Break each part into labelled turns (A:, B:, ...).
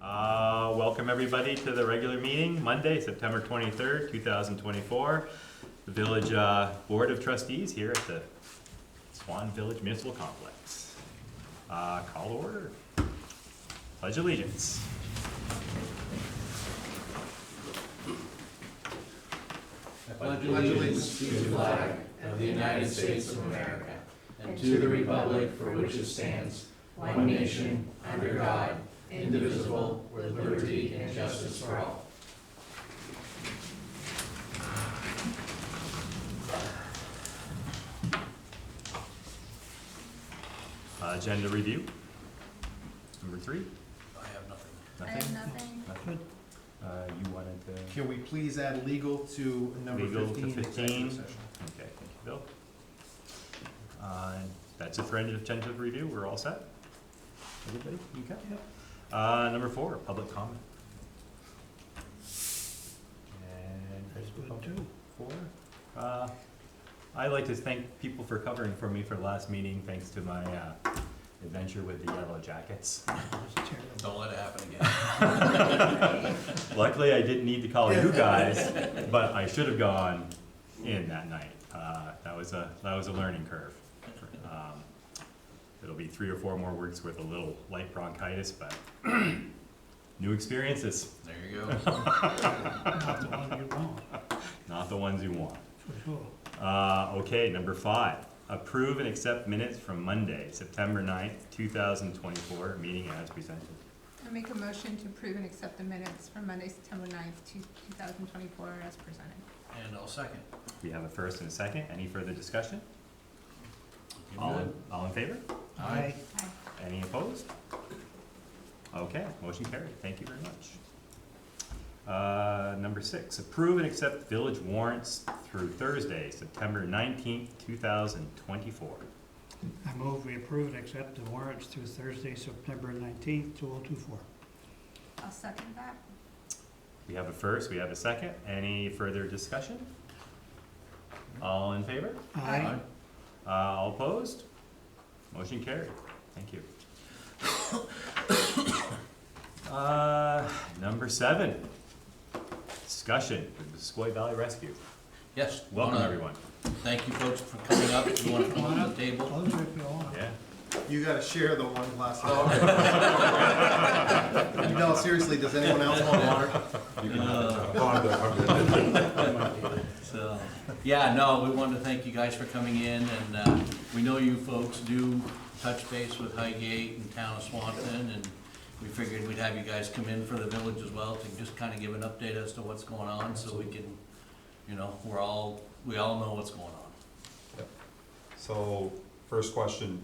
A: Welcome everybody to the regular meeting, Monday, September 23rd, 2024. The Village Board of Trustees here at the Swanton Village Municipal Complex. Call to order. Pledge allegiance.
B: I pledge allegiance to the flag of the United States of America and to the republic for which it stands, one nation, under God, indivisible, with liberty and justice for all.
A: Agenda review. Number 3.
B: I have nothing.
C: I have nothing.
A: Nothing? You wanted to?
D: Can we please add legal to number
A: Legal to
D: 15,
A: 15.
D: executive session?
A: Okay, thank you, Bill. That's it for agenda review. We're all set? Everybody? You got it? Number 4, public comment. And 4. I'd like to thank people for covering for me for the last meeting, thanks to my adventure with the Yellow Jackets.
B: Don't let it happen again.
A: Luckily, I didn't need to call you guys, but I should have gone in that night. That was a learning curve. It'll be 3 or 4 more weeks with a little light bronchitis, but new experiences.
B: There you go.
E: Not the one you want,
A: Not the ones you want.
E: for sure.
A: Okay, number 5, approve and accept minutes from Monday, September 9th, 2024, meeting as presented.
C: I make a motion to approve and accept the minutes from Monday, September 9th, 2024 as presented.
B: And I'll second.
A: We have a first and a second. Any further discussion? All in favor?
B: Aye.
C: Aye.
A: Any opposed? Okay, motion carried. Thank you very much. Number 6, approve and accept village warrants through Thursday, September 19th, 2024.
E: I move we approve and accept the warrants through Thursday, September 19th, 2024.
C: I'll second that.
A: We have a first, we have a second. Any further discussion? All in favor?
E: Aye.
A: All opposed? Motion carried. Thank you. Number 7, discussion with the Squoy Valley Rescue.
B: Yes.
A: Welcome, everyone.
B: Thank you folks for coming up. If you want to come on to the table.
E: I'll drink it all.
A: Yeah.
D: You gotta share the one glass of water. No, seriously, does anyone else want water?
B: So, yeah, no, we wanted to thank you guys for coming in, and we know you folks do touch base with Highgate and Town of Swanton, and we figured we'd have you guys come in for the village as well to just kind of give an update as to what's going on, so we can, you know, we all know what's going on.
F: Yep. So, first question,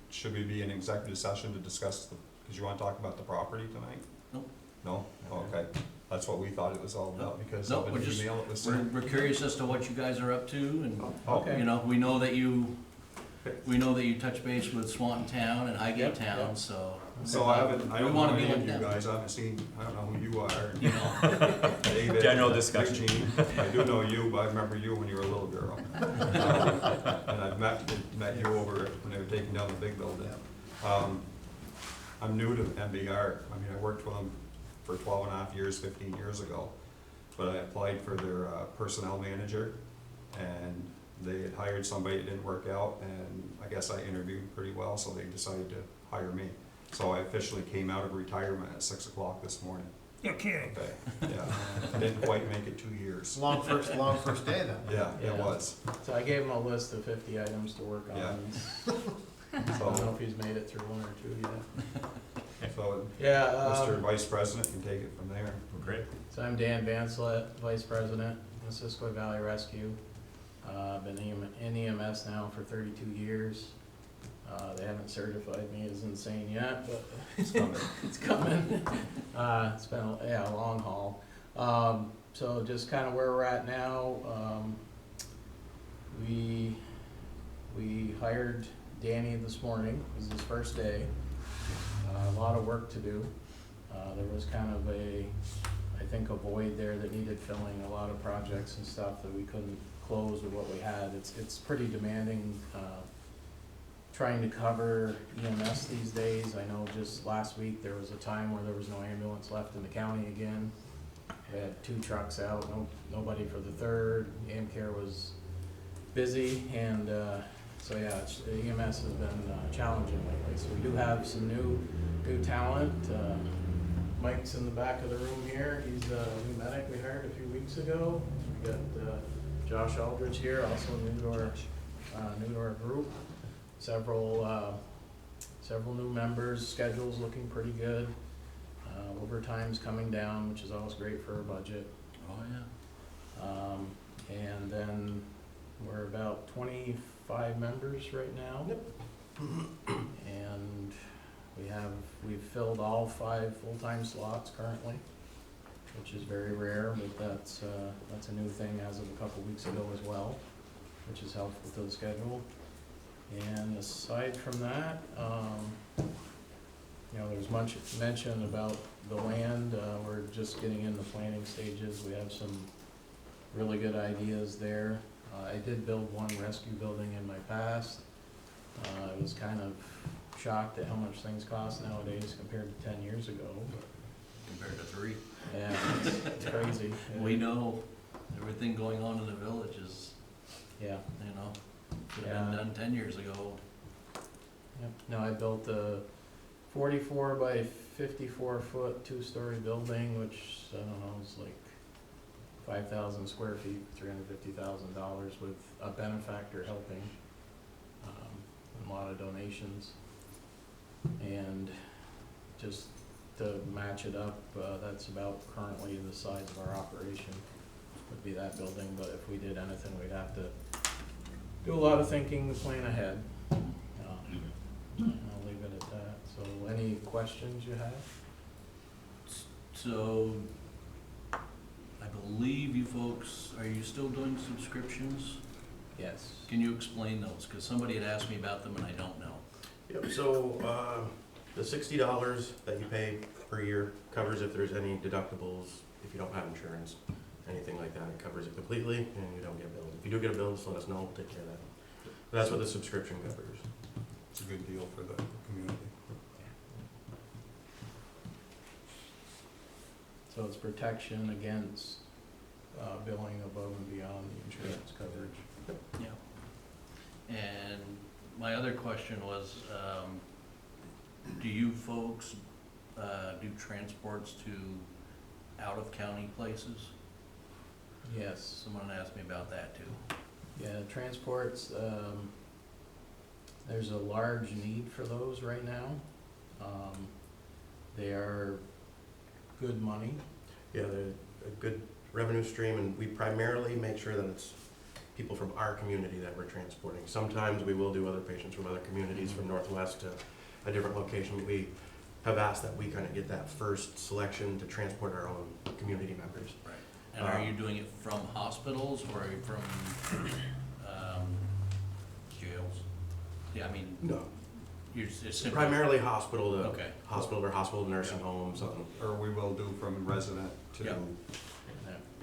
F: should we be in executive session to discuss because you want to talk about the property tonight?
B: Nope.
F: No? Oh, okay. That's what we thought it was all about, because
B: No,
F: of
B: we're
F: an
B: just,
F: email that was
B: we're
F: sent.
B: curious as to what you guys are up to, and,
F: Okay.
B: you know, we know that you touch base with Swanton Town and Highgate Town, so.
F: So I don't
B: We
F: know
B: wanna be
F: any of
B: looked
F: you
B: at.
F: guys, I haven't seen, I don't know who you are.
B: You know,
F: David,
A: General discussion.
F: Eugene. I do know you, but I remember you when you were a little girl. And I've met you over when they were taking down the big building. I'm new to MBR. I mean, I worked for them for 12 and a half years, 15 years ago. But I applied for their personnel manager, and they had hired somebody, it didn't work out, and I guess I interviewed pretty well, so they decided to hire me. So I officially came out of retirement at 6 o'clock this morning.
E: You're kidding.
F: Okay, yeah. I didn't quite make it 2 years.
D: Long first day then.
F: Yeah, it was.
G: So I gave him a list of 50 items to work on.
F: Yeah.
G: I don't know
F: So,
G: if he's made it through 1 or 2 yet.
F: so
G: Yeah,
F: Mr. Vice President can take it from there.
A: Great.
G: so I'm Dan Vanslet, Vice President, Squoy Valley Rescue. Been in EMS now for 32 years. They haven't certified me as insane yet, but
F: It's coming.
G: it's coming. It's been a long haul. So just kind of where we're at now, we hired Danny this morning. It was his first day. A lot of work to do. There was kind of I think a void there that needed filling, a lot of projects and stuff that we couldn't close with what we had. It's pretty demanding trying to cover EMS these days. I know just last week, there was a time where there was no ambulance left in the county again. We had 2 trucks out, nobody for the third. AmCare was busy, and so yeah, EMS has been challenging lately. So we do have some new talent. Mike's in the back of the room here. He's a new medic we hired a few weeks ago. We got Josh Aldridge here, also new to our group. Several new members. Schedule's looking pretty good. Overtime's coming down, which is always great for our budget.
B: Oh, yeah.
G: And then we're about 25 members right now.
H: Yep.
G: And we've filled all 5 full-time slots currently, which is very rare, but that's a new thing as of a couple weeks ago as well, which is helpful to the schedule. And aside from that, there's much mention about the land. We're just getting in the planning stages. We have some really good ideas there. I did build one rescue building in my past. I was kind of shocked at how much things cost nowadays compared to 10 years ago.
B: Compared to 3.
G: Yeah, it's crazy.
B: We know everything going on in the village is,
G: Yeah.
B: could have been done 10 years ago.
G: Yep. No, I built a 44 by 54 foot 2-story building, which I don't know, is like 5,000 square feet, $350,000 with a benefactor helping, and a lot of donations. And just to match it up, that's about currently the size of our operation would be that building. But if we did anything, we'd have to do a lot of thinking, plan ahead. I'll leave it at that. So any questions you have?
B: So, I believe you folks, are you still doing subscriptions?
G: Yes.
B: Can you explain those? Because somebody had asked me about them and I don't know.
H: Yep, so, the $60 that you pay per year covers if there's any deductibles, if you don't have insurance, anything like that, it covers it completely, and you don't get billed. If you do get a bill, just let us know, we'll take care of that. But that's what the subscription covers.
F: It's a good deal for the community.
G: So it's protection against billing above and beyond the insurance coverage.
B: Yeah. And my other question was, do you folks do transports to out-of-county places?
G: Yes.
B: Someone asked me about that too.
G: Yeah, transports, there's a large need for those right now. They are good money.
H: Yeah, they're a good revenue stream, and we primarily make sure that it's people from our community that we're transporting. Sometimes we will do other patients from other communities, from Northwest to a different location. We have asked that we kind of get that first selection to transport our own community members.
B: Right. And are you doing it from hospitals or are you from jails? Yeah, I mean,
H: No,
B: you're it's simply.
H: primarily hospital to
B: Okay.
H: hospital to nursing home, something.
F: Or we will do from resident to
B: Yeah.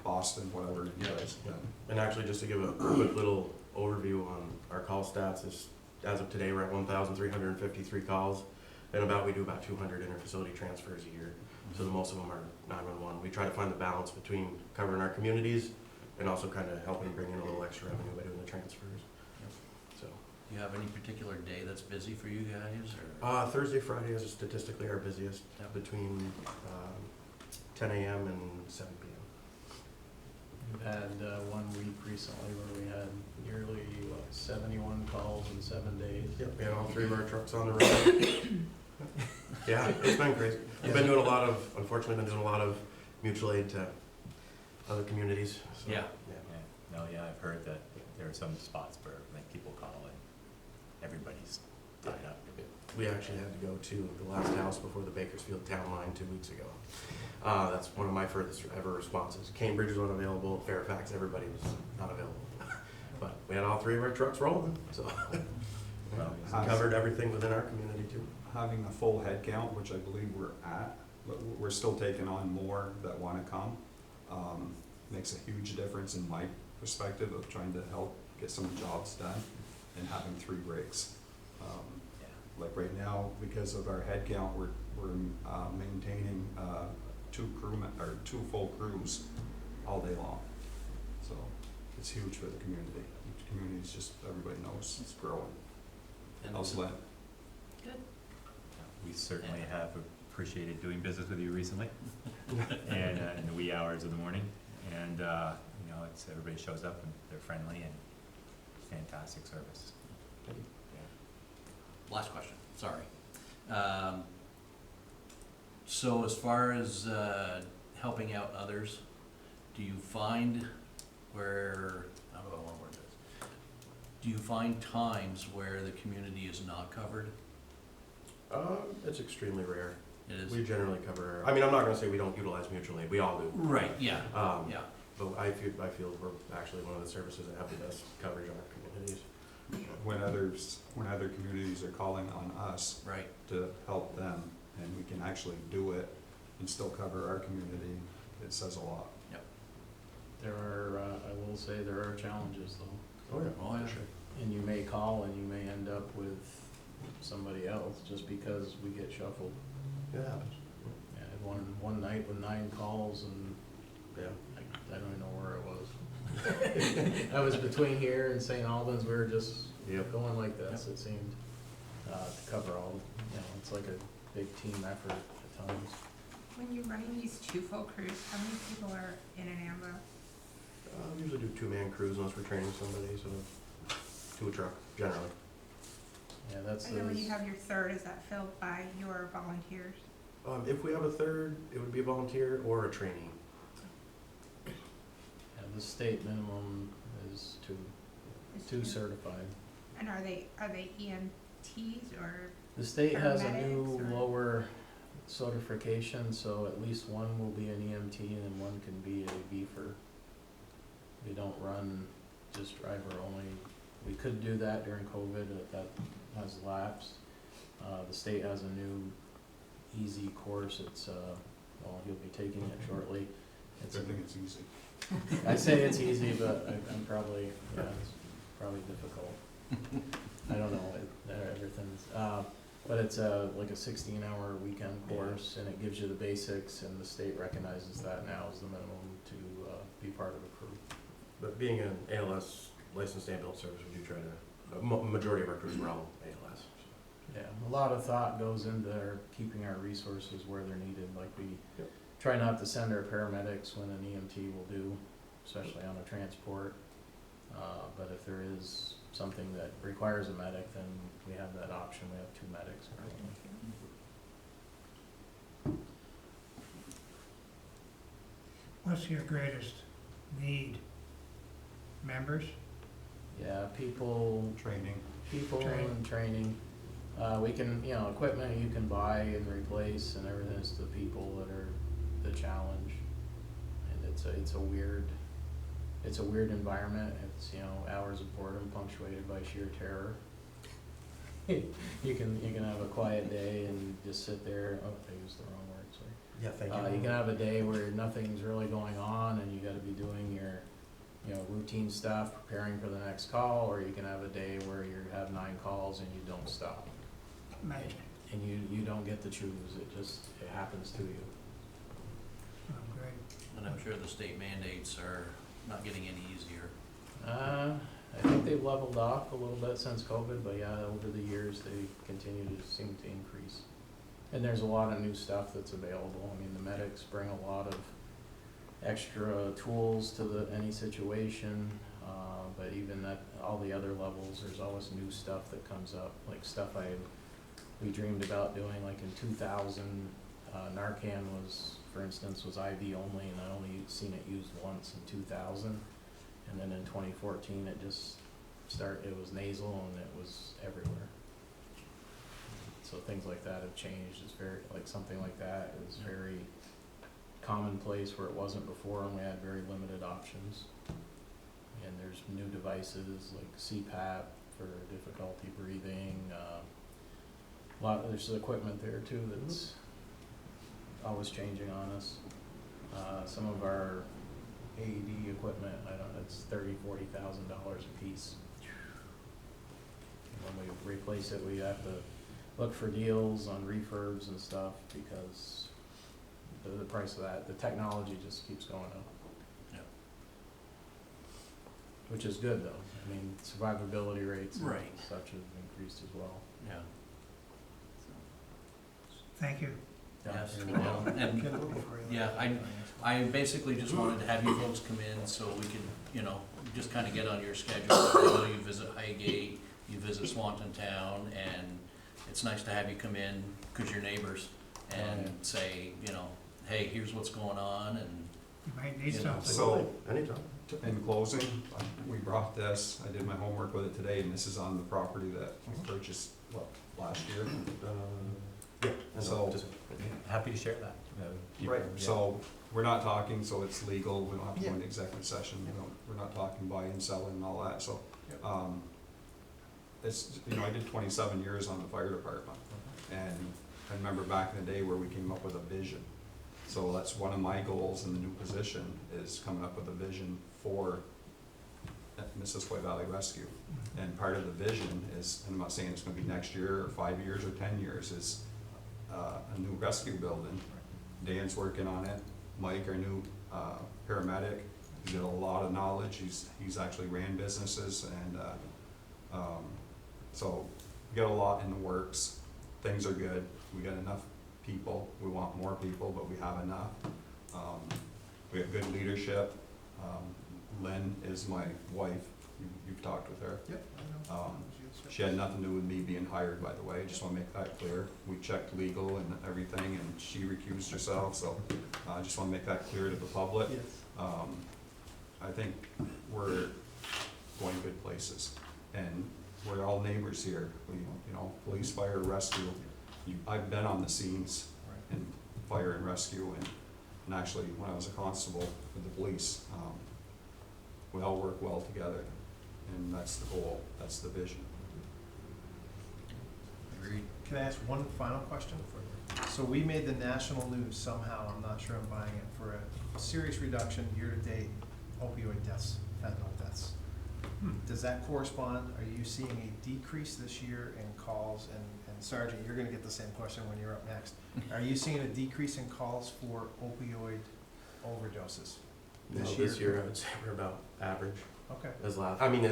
F: Boston, whatever you
B: Yeah.
F: guys.
H: Yeah. And actually, just to give a quick little overview on our call stats, is as of today, we're at 1,353 calls, and we do about 200 interfacility transfers a year. So the most of them are 911. We try to find the balance between covering our communities and also kind of helping bring in a little extra revenue by doing the transfers. So
B: Do you have any particular day that's busy for you guys or?
H: Thursday, Friday is statistically our busiest,
B: Yeah.
H: between 10 a.m. and 7 p.m.
G: We've had one week recently where we had nearly 71 calls in 7 days.
H: Yep, we had all 3 of our trucks on the road. Yeah, it's been crazy. We've been doing unfortunately been doing a lot of mutual aid to other communities, so.
B: Yeah.
A: Yeah, I've heard that there are some spots where like people call and everybody's tied up.
H: We actually had to go to the last house before the Bakersfield town line 2 weeks ago. That's one of my furthest ever responses. Cambridge was unavailable, Fairfax, everybody was not available. But we had all 3 of our trucks rolling, so. Covered everything within our community too.
F: Having a full head count, which I believe we're at, but we're still taking on more that want to come, makes a huge difference in my perspective of trying to help get some jobs done and having 3 rigs. Like right now, because of our head count, we're maintaining, two two full crews all day long. So it's huge for the community. The community's just, everybody knows it's growing.
B: And
F: How's that?
A: We certainly have appreciated doing business with you recently, and in the wee hours of the morning. And you know, it's everybody shows up and they're friendly and fantastic service.
B: Last question, sorry. So as far as helping out others, do you find where, how do I want to word this? Do you find times where the community is not covered?
H: It's extremely rare.
B: It is?
H: We generally cover, I mean, I'm not gonna say we don't utilize mutual aid, we all do.
B: Right, yeah,
H: Um,
B: yeah.
H: But I feel we're actually one of the services that have the best coverage on our communities.
F: When other communities are calling on us
B: Right.
F: to help them, and we can actually do it and still cover our community, it says a lot.
G: There are, I will say, there are challenges though.
H: Oh, yeah.
B: Oh, yeah.
H: For sure.
G: And you may call and you may end up with somebody else just because we get shuffled.
H: Yeah, it happens.
G: Yeah, I had one night with 9 calls and
H: Yeah.
G: I don't even know where I was. I was between here and St. Albans, we were just
H: Yep.
G: going like this, it seemed, to cover all, you know, it's like a big team effort at times.
C: When you're running these 2 full crews, how many people are in an ambo?
H: We usually do 2-man crews unless we're training somebody, so 2 a truck, generally.
G: Yeah, that's
C: And then when you
G: those,
C: have your third, is that filled by your volunteers?
H: If we have a third, it would be a volunteer or a trainee.
G: yeah, the state minimum is
C: Is
G: 2
C: two?
G: certified.
C: And are they EMTs or?
G: The state has a new
C: Paramedics or-
G: lower certification, so at least one will be an EMT and then one can be a beefer. We don't run just driver only. We could do that during COVID, but that has lapsed. The state has a new easy course, it's, well, you'll be taking it shortly.
F: I
G: It's,
F: think it's easy.
G: I say it's easy, but I'm probably, yeah, it's probably difficult. I don't know, everything's, but it's like a 16-hour weekend course, and it gives you the basics, and the state recognizes that now as the minimum to be part of a crew.
H: But being an ALS licensed ambulance service, we do try to, majority of our crews were all ALS.
G: Yeah, a lot of thought goes into keeping our resources where they're needed, like we
H: Yep.
G: try not to send our paramedics when an EMT will do, especially on a transport. But if there is something that requires a medic, then we have that option, we have 2 medics currently.
E: What's your greatest need? Members?
G: Yeah, people
F: Training.
E: Training.
G: and training. We can, you know, equipment you can buy and replace and everything, it's the people that are the challenge. And it's a weird environment, it's, you know, hours of boredom punctuated by sheer terror. You can have a quiet day and just sit there, oh, I used the wrong word, sorry.
H: Yeah, thank
G: You can have a day where nothing's really going on and you gotta be doing your, you know, routine stuff, preparing for the next call, or you can have a day where you have 9 calls and you don't stop.
E: Imagine.
G: And you don't get to choose, it happens to you.
E: Oh, great.
B: And I'm sure the state mandates are not getting any easier.
G: I think they've leveled off a little bit since COVID, but yeah, over the years, they continue to seem to increase. And there's a lot of new stuff that's available. I mean, the medics bring a lot of extra tools to any situation, but even at all the other levels, there's always new stuff that comes up, like stuff we dreamed about doing, like in 2000, Narcan was, for instance, was IV only, and I only seen it used once in 2000. And then in 2014, it was nasal and it was everywhere. So things like that have changed. It's very, like something like that is very commonplace where it wasn't before, and we had very limited options. And there's new devices like CPAP for difficulty breathing. There's equipment there too that's always changing on us. Some of our AED equipment, it's $30,000-$40,000 a piece. when we replace it, we have to look for deals on refurbs and stuff, because the price of that, the technology just keeps going up.
B: Yeah.
G: Which is good, though. I mean, survivability rates and
B: Right.
G: such have increased as well.
B: Yeah.
E: Thank you.
B: Yes,
G: And,
B: well, and, yeah, I basically just wanted to have you folks come in so we could, you know, just kinda get on your schedule. I know you visit Highgate, you visit Swanton Town, and it's nice to have you come in, cause you're neighbors, and say, you know, hey, here's what's going on, and,
E: You might need
B: You know,
E: something.
F: So,
H: Anytime.
F: in closing, we brought this, I did my homework with it today, and this is on the property that we purchased, last year?
H: Yeah. and
F: So-
H: just-
A: Happy to share that.
F: Right, so we're not talking, so it's legal, we don't have to go into executive session, we're not talking buying and selling and all that, so. It's, I did 27 years on the fire department, and I remember back in the day where we came up with a vision. So that's one of my goals in the new position, is coming up with a vision for Missisquoi Valley Rescue. And part of the vision is, and I'm not saying it's gonna be next year, or 5 years, or 10 years, is a new rescue building. Dan's working on it, Mike, our new paramedic, he's got a lot of knowledge, he's actually ran businesses, and so we got a lot in the works. Things are good, we got enough people, we want more people, but we have enough. We have good leadership. Lynn is my wife, you've talked with her.
D: Yep, I know.
F: She had nothing to do with me being hired, by the way, just wanna make that clear. We checked legal and everything, and she recused herself, so I just wanna make that clear to the public.
D: Yes.
F: I think we're going good places, and we're all neighbors here. We, police, fire, rescue. I've been on the scenes in fire and rescue, and actually, when I was a constable with the police, we all work well together, and that's the goal, that's the vision.
B: agreed.
D: Can I ask one final question? So we made the national news somehow, I'm not sure I'm buying it, for a serious reduction year-to-date opioid deaths, fentanyl deaths. Does that correspond, are you seeing a decrease this year in calls, and Sergeant, you're gonna get the same question when you're up next. Are you seeing a decrease in calls for opioid overdoses
H: No, this year, I would say we're about average
D: Okay.
H: as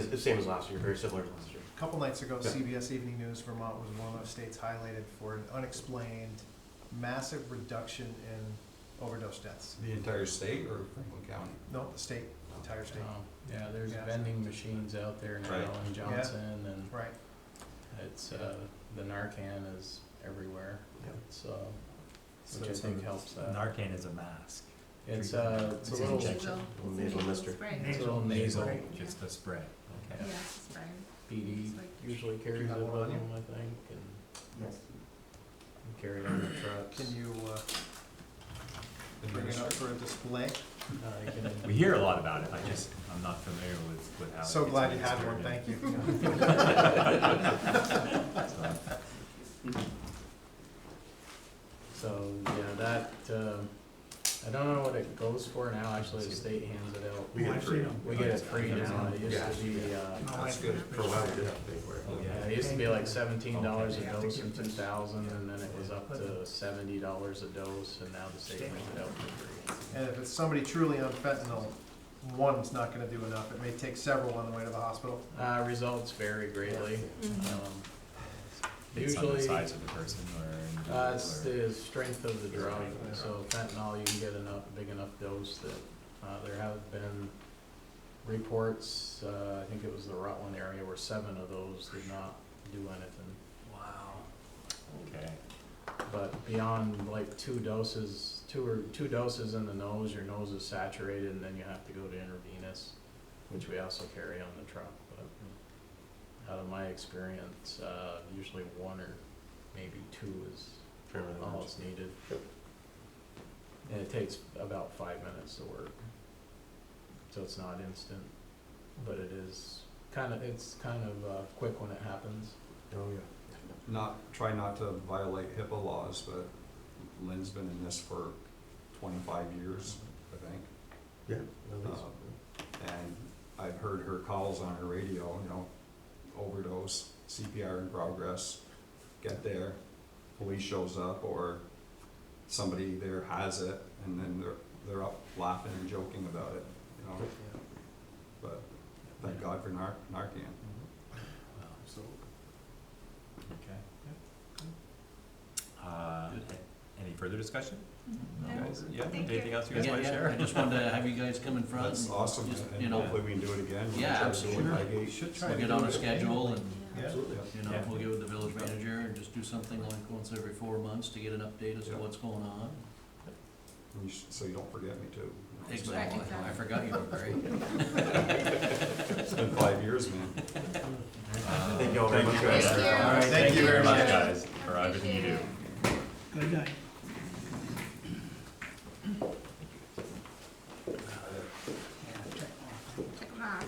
H: the same as last year, very similar to last year.
D: A couple nights ago,
H: Yeah.
D: CBS Evening News, Vermont was one of those states highlighted for an unexplained massive reduction in overdose deaths.
F: The entire state or Franklin County?
D: No, the state, entire state.
G: Yeah, there's
D: Yeah.
G: vending machines out there now
F: Right.
G: in Johnson, and
D: Right.
G: it's, the Narcan is everywhere.
H: Yeah.
G: It's,
A: So
G: which I
A: it's
G: think helps that.
A: Narcan is a mask.
G: It's,
A: treatment.
G: it's a
A: It's
G: little,
A: injection.
H: Little nasal mister.
C: Spray.
G: it's a little nasal.
A: Just a spray.
C: Yeah,
A: Okay.
C: spray.
G: PD
C: It's like-
G: usually carries
D: Do you have
G: it
D: one
G: with
D: on you?
G: them, I think, and carry it on the trucks.
D: Can you, bring it up for a display?
G: You can-
A: We hear a lot about it, I'm not familiar with how.
D: So
A: it's
D: glad you had one,
A: administered.
D: thank you.
G: So, yeah, that, I don't know what it goes for now, actually, the state hands it out.
H: We get it free.
G: We get it free now, it used
H: Yeah.
G: to be,
F: That's good.
H: For a while, we did have to pay for it.
G: yeah, it used to be like $17 a dose in 2000, and then it was up to $70 a dose, and now the state hands it out for free.
D: And if it's somebody truly on fentanyl, one's not gonna do enough. It may take several on the way to the hospital.
G: Results vary greatly.
A: Based on the
G: Usually,
A: size of the person or
G: it's
A: individual
G: the strength of the drug, so fentanyl, you can get enough, big enough dose that, there have been reports, I think it was the Rutland area, where 7 of those did not do anything.
A: Wow. Okay.
G: But beyond like 2 doses in the nose, your nose is saturated, and then you have to go to intravenous, which we also carry on the truck, but out of my experience, usually 1 or maybe 2 is
H: Fairly
G: all
H: large.
G: that's needed. And it takes about 5 minutes to work. So it's not instant, but it is it's kind of quick when it happens.
H: Oh, yeah.
F: Try not to violate HIPAA laws, but Lynn's been in this for 25 years, I think.
H: Yeah, at least.
F: And I've heard her calls on her radio, overdose, CPR in progress, get there, police shows up, or somebody there has it, and then they're up laughing and joking about it, you know? But thank God for Narcan.
A: Okay. Any further discussion?
C: No.
A: Guys? Yeah,
C: Thank
A: anything
C: you.
A: else you guys
B: Yeah,
A: wanna
B: yeah,
A: share?
B: I just wanted to have you guys come in front.
F: That's
B: and
F: awesome,
B: just,
F: and
B: you know,
F: hopefully we can do it again. We'll
B: Yeah,
F: try to do it in
B: absolutely.
F: Highgate.
D: Should try
B: We'll
D: to
B: get
D: do
B: on
D: it
B: a schedule and,
D: Yeah.
F: Absolutely.
B: you know,
A: Yeah.
B: we'll get with the village manager and just do something like once every 4 months to get an update as to
F: Yeah.
B: what's going on.
F: So you don't forget me too. You know, it's been-
B: Exactly,
C: Exactly.
B: I forgot you were great.
F: It's been 5 years, man.
H: Thank you all very much, guys.
C: Thank you.
B: All right,
D: Thank you very
A: Thank you
D: much.
A: guys for everything you do.
E: Good night.
C: Check 'em out.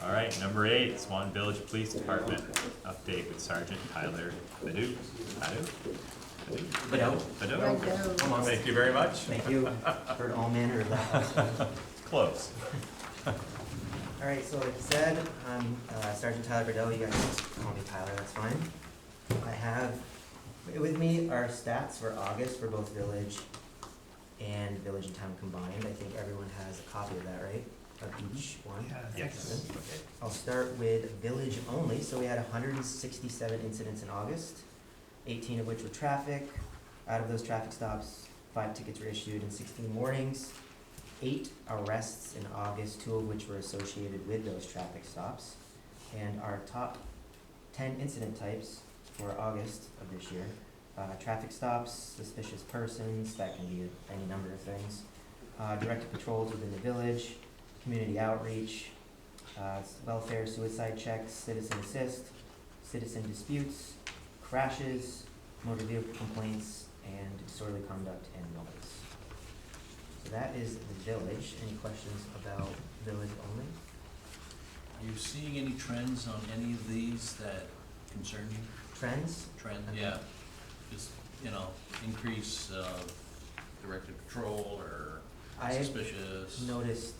A: All right, number 8, Swan Village Police Department, update with Sergeant Tyler Badoo. Badoo?
C: Come on.
A: Thank you very much.
I: Thank you. Heard all manner of that.
A: Close.
I: All right, so like you said, I'm Sergeant Tyler Bordeaux. You guys just call me Tyler, that's fine. I have with me our stats for August for both village and village and town combined. I think everyone has a copy of that, right? Of each one?
E: Yeah, I think
A: Yes.
E: so.
A: Okay.
I: I'll start with village only. So we had 167 incidents in August, 18 of which were traffic. Out of those traffic stops, 5 tickets were issued and 16 warnings. 8 arrests in August, 2 of which were associated with those traffic stops. And our top 10 incident types for August of this year, traffic stops, suspicious persons, that can be any number of things. Directed patrols within the village, community outreach, welfare, suicide checks, citizen assist, citizen disputes, crashes, motor vehicle complaints, and disorderly conduct and noise. So that is the village. Any questions about village only?
B: Are you seeing any trends on any of these that concern you?
I: Trends?
B: Trend, yeah, just, you know, increase of directed patrol or
I: I
B: suspicious?
I: noticed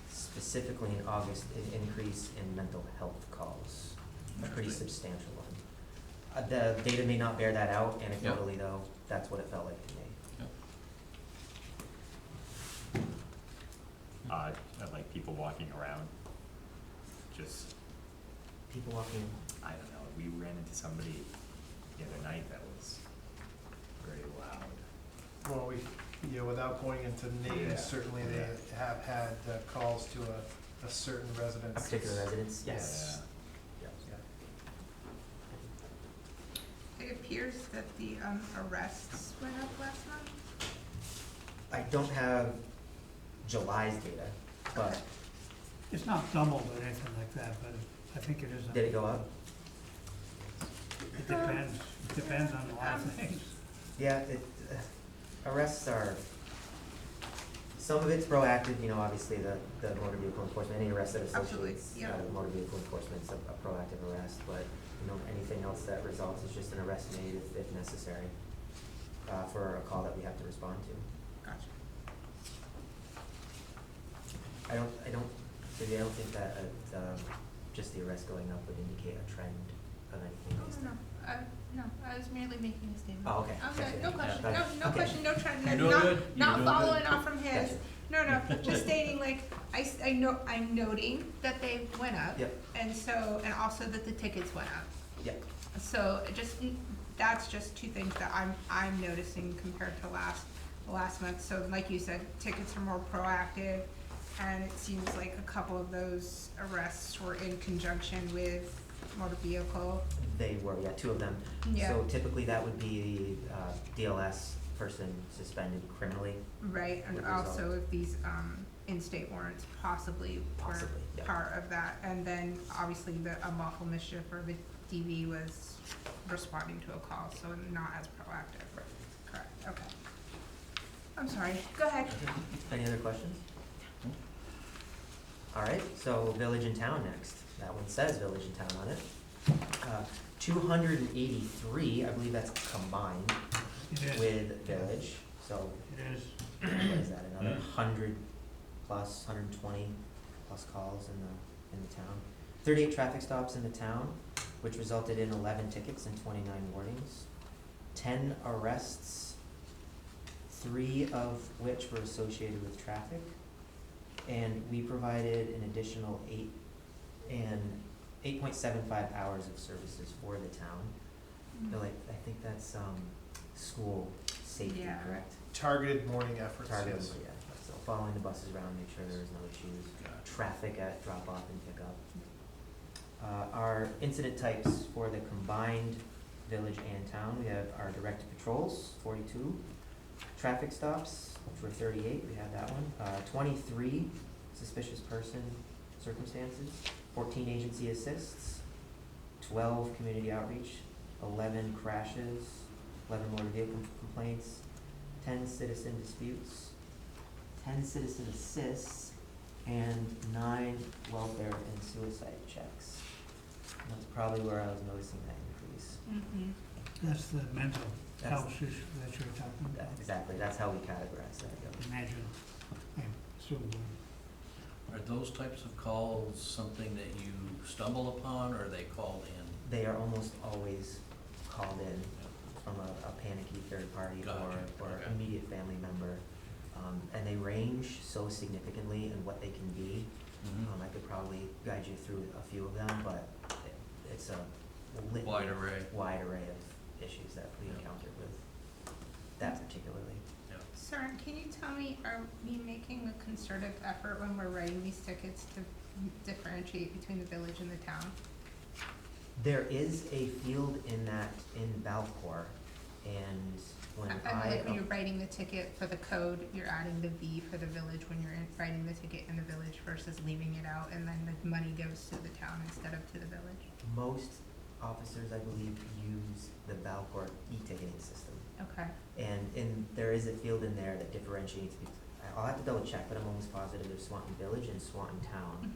I: specifically in August an increase in mental health calls, a pretty
B: Interesting.
I: substantial one. The data may not bear that out anecdotally though, that's what it felt like to me.
A: I like people walking around, just,
I: People walking,
A: I don't know, we ran into somebody the other night that was very loud.
D: Well, without going into
A: Yeah.
D: names, certainly they have had calls to a certain
I: a
D: residence.
I: particular residence, yes.
A: Yeah.
I: Yeah.
C: It appears that the arrests went up last month.
I: I don't have July's data, but
E: It's not doubled or anything like that, but I think it is.
I: did it go up?
E: It depends on a lot of things.
I: Yeah, arrests are, some of it's proactive, you know, obviously the motor vehicle enforcement, any arrest that
C: Absolutely,
I: associates
C: yeah.
I: motor vehicle enforcement is a proactive arrest, but, you know, anything else that results is just an arrest made if necessary, for a call that we have to respond to.
C: Gotcha.
I: I don't think that, just the arrest going up would indicate a trend of anything based on.
C: No, I was merely making a statement.
I: Oh, okay.
C: No question,
I: Yeah.
C: no
I: Okay.
C: question, no trend,
B: You're doing good. You're
C: not
B: doing
C: following
B: good.
C: off from his.
I: Gotcha.
C: No, just stating like, I'm noting that they went up.
I: Yep.
C: And also that the tickets went up.
I: Yep.
C: So that's just 2 things that I'm noticing compared to last month. So like you said, tickets are more proactive, and it seems like a couple of those arrests were in conjunction with motor vehicle.
I: They were, yeah, 2 of them.
C: Yeah.
I: So typically that would be DLS, person suspended criminally.
C: Right, and
I: Would result.
C: also if these in-state warrants possibly were
I: Possibly, yeah.
C: part of that. And then obviously the unlawful mischief or the DV was responding to a call, so not as proactive. Correct, okay. I'm sorry, go ahead.
I: Any other questions? All right, so village and town next. That one says village and town on it. 283, I believe that's combined
E: It is,
I: with village, so
E: it is.
I: what is that, another 100 plus, 120 plus calls in in the town. 38 traffic stops in the town, which resulted in 11 tickets and 29 warnings. 10 arrests, 3 of which were associated with traffic. And we provided an additional 8.75 hours of services for the town. Bill, I think that's, school safety,
C: Yeah.
I: correct?
D: Targeted morning efforts,
I: Targeted,
D: yes.
I: yeah, so following the buses around, make sure there is no issues. Traffic at drop off and pick up. Our incident types for the combined village and town, we have our directed patrols, 42. Traffic stops, which were 38, we had that one. 23 suspicious person circumstances, 14 agency assists, 12 community outreach, 11 crashes, 11 motor vehicle complaints, 10 citizen disputes, 10 citizen assists, and 9 welfare and suicide checks. And that's probably where I was noticing that increase.
C: Mm-hmm.
E: That's the mental
I: That's-
E: health issue that you're talking about.
I: Exactly, that's how we categorize that, yeah.
E: Imagine, I assume,
B: Are those types of calls something that you stumble upon, or are they called in?
I: They are almost always called in from a panicky third party
B: Gotcha,
I: or
B: okay.
I: immediate family member. And they range so significantly in what they can be. I could probably guide you through a few of them, but it's a
B: Wide array.
I: wide array of issues that we
B: Yeah.
I: encountered with that particularly.
C: Sir, can you tell me, are we making a concerted effort when we're writing these tickets to differentiate between the village and the town?
I: There is a field in Valcor, and when
C: Like when you're writing the ticket for the code, you're adding the V for the village when you're writing the ticket in the village versus leaving it out, and then the money goes to the town instead of to the village.
I: most officers, I believe, use the Valcor e-ticketing system.
C: Okay.
I: And there is a field in there that differentiates, I'll have to double check, but I'm almost positive there's Swanton Village and Swanton Town.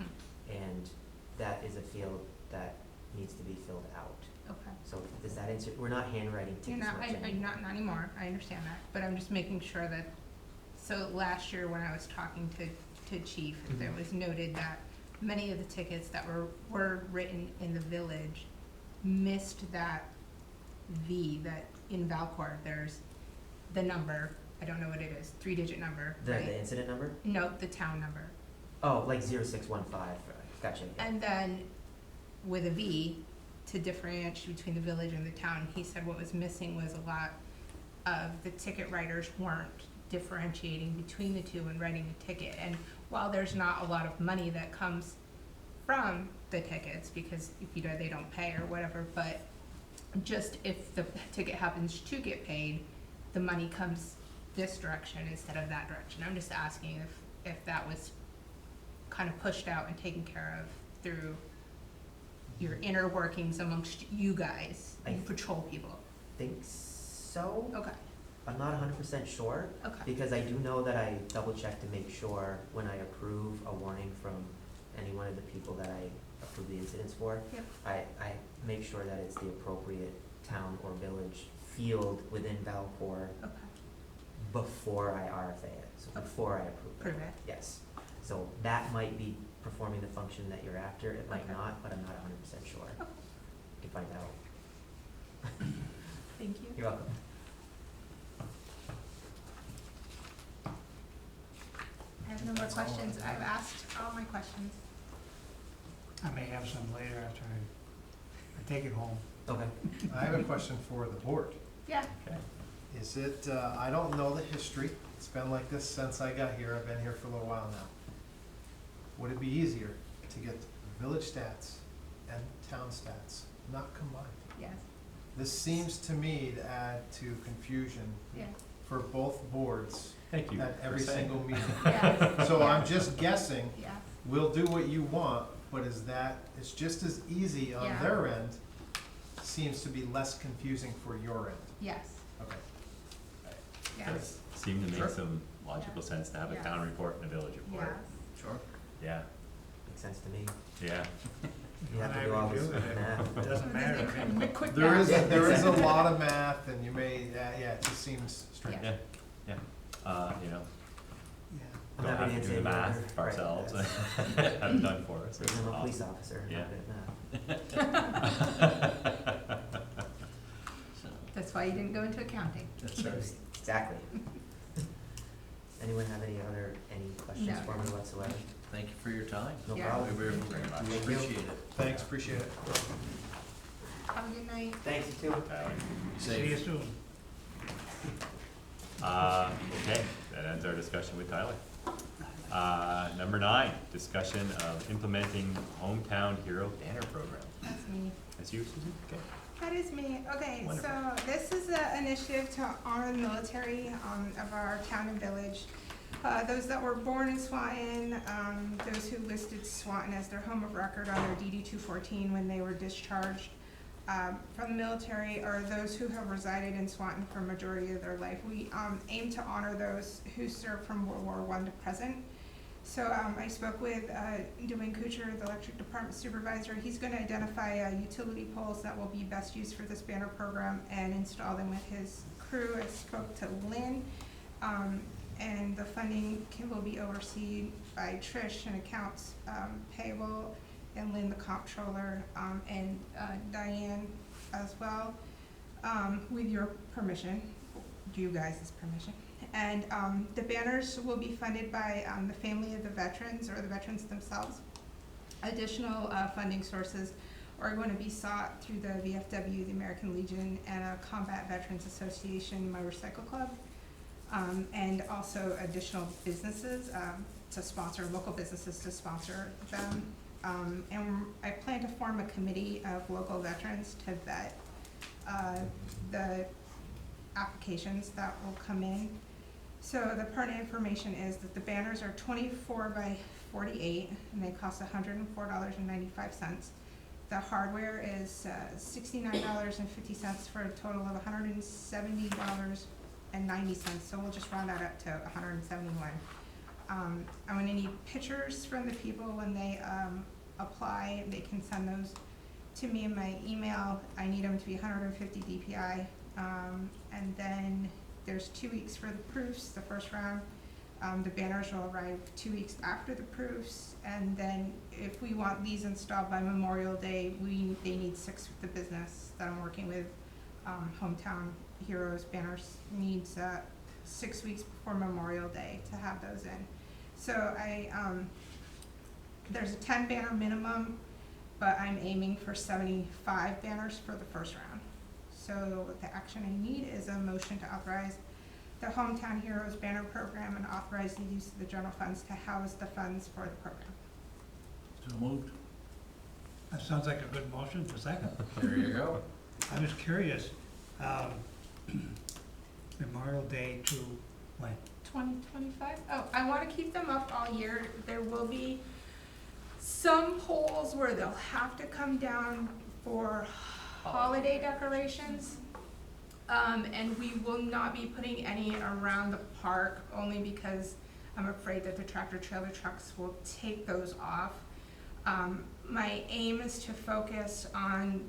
C: Mhm.
I: And that is a field that needs to be filled out.
C: Okay.
I: So does that answer, we're not handwriting
C: You're
I: tickets
C: not,
I: much
C: I,
I: anymore.
C: not anymore, I understand that, but I'm just making sure that, so last year when I was talking to Chief, there
I: Mhm.
C: was noted that many of the tickets that were written in the village missed that V, that in Valcor, there's the number, I don't know what it is, 3-digit number,
I: The
C: right?
I: incident number?
C: No, the town number.
I: Oh, like 0615, gotcha. Yeah.
C: And then with a V, to differentiate between the village and the town, he said what was missing was a lot of the ticket writers weren't differentiating between the two and writing the ticket. And while there's not a lot of money that comes from the tickets, because if you know, they don't pay or whatever, but just if the ticket happens to get paid, the money comes this direction instead of that direction. I'm just asking if that was kind of pushed out and taken care of through your inner workings amongst you guys, you patrol people.
I: Think so?
C: Okay,
I: I'm not 100% sure.
C: okay,
I: Because I do know that I double check to make sure when I approve a warning from any one of the people that I approve the incidents for,
C: Yep.
I: I make sure that it's the appropriate town or village field within Valcor
C: okay,
I: before I RFA it, so before I approve it.
C: prove it.
I: Yes, so that might be performing the function that you're after, it might
C: Okay.
I: not, but I'm not 100% sure.
C: Okay.
I: You can find out.
C: Thank you.
I: You're welcome.
C: I have no more questions. I've asked all my questions.
E: I may have some later after I take it home.
I: Okay.
D: I have a question for the board.
C: Yeah,
A: Okay.
D: Is it, I don't know the history, it's been like this since I got here, I've been here for a little while now. Would it be easier to get village stats and town stats not combined?
C: yes,
D: This seems to me to add to confusion
C: yeah,
D: for both boards
A: Thank you
D: at
A: for
D: every
A: saying
D: single
A: that.
D: meeting.
C: yes.
D: So I'm just guessing,
C: Yeah,
D: we'll do what you want, but is that, it's just as easy on
C: Yeah.
D: their end, seems to be less confusing for your end.
C: yes,
D: Okay.
C: yes,
A: Does seem to make
D: Sure.
A: some logical sense to have a
C: Yeah.
A: town report and a village report.
C: yes.
B: Sure.
A: Yeah,
I: Makes sense to me.
A: yeah.
I: You have
E: When
I: to
E: I
I: do all this
E: review it,
I: math.
E: it doesn't matter.
C: Quick
D: There is,
C: math.
D: there is a lot of math, and you may, yeah, it just seems strange.
A: Yeah, yeah. You know,
E: Yeah.
I: I'm
A: Go
I: happy
A: have to do the math ourselves, have it done for us.
I: I'm a
A: Awesome.
I: police officer, I'm
A: Yeah.
I: not good at math.
B: So,
C: That's why you didn't go into accounting.
B: that's right.
I: Exactly. Anyone have any questions
C: No.
I: for me whatsoever?
B: Thank you for your time.
I: No
C: Yeah.
I: problem.
B: We very much
I: Thank you.
B: appreciate it.
D: Thanks, appreciate it.
C: Have a good night.
I: Thanks, you too.
E: See you
B: Safe.
E: soon.
A: Okay, that ends our discussion with Tyler. Number 9, discussion of implementing Hometown Hero Banner Program.
C: That's me.
A: That's you, Susan? Okay.
C: That is me. Okay,
A: Wonderful.
C: so this is an initiative to honor the military of our town and village. Those that were born in Swanton, those who listed Swanton as their home of record on their DD 214 when they were discharged from the military, or those who have resided in Swanton for a majority of their life. We aim to honor those who served from World War I to present. So I spoke with Dwayne Kuchar, the electric department supervisor. He's going to identify utility poles that will be best used for this banner program and install them with his crew. I spoke to Lynn, and the funding will be overseen by Trish in accounts payable, and Lynn, the comptroller, and Diane as well, with your permission, you guys' permission. And the banners will be funded by the family of the veterans or the veterans themselves. Additional funding sources are going to be sought through the VFW, the American Legion, and Combat Veterans Association Motorcycle Club, and also additional businesses to sponsor, local businesses to sponsor them. And I plan to form a committee of local veterans to vet the applications that will come in. So the pertinent information is that the banners are 24 by 48, and they cost $104.95. The hardware is $69.50 for a total of $170.90. So we'll just round that up to $171. I'm going to need pictures from the people when they apply. They can send those to me in my email. I need them to be 150 DPI, and then there's 2 weeks for the proofs, the first round. The banners will arrive 2 weeks after the proofs, and then if we want these installed by Memorial Day, they need 6, the business that I'm working with, Hometown Heroes Banners, needs 6 weeks before Memorial Day to have those in. So there's a 10 banner minimum, but I'm aiming for 75 banners for the first round. So the action I need is a motion to authorize the Hometown Heroes Banner Program and authorize the use of the general funds to house the funds for the program.
B: So moved.
E: That sounds like a good motion, a second.
B: There you go.
E: I was curious, Memorial Day to when?
C: 2025? Oh, I want to keep them up all year. There will be some poles where they'll have to come down for holiday decorations. And we will not be putting any around the park, only because I'm afraid that the tractor trailer trucks will take those off. My aim is to focus on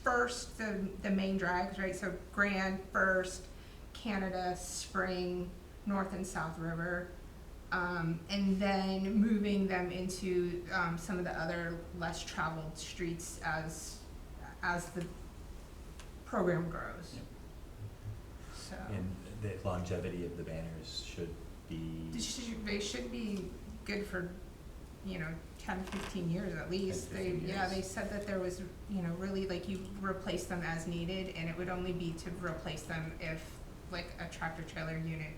C: first the main drags, right? So Grand, First, Canada, Spring, North and South River, and then moving them into some of the other less traveled streets as the program grows. So
A: And the longevity of the banners should be,
C: they should be good for, 10, 15 years at least.
A: 10, 15
C: Yeah,
A: years.
C: they said that there was, really, like, you replace them as needed, and it would only be to replace them if, like, a tractor trailer unit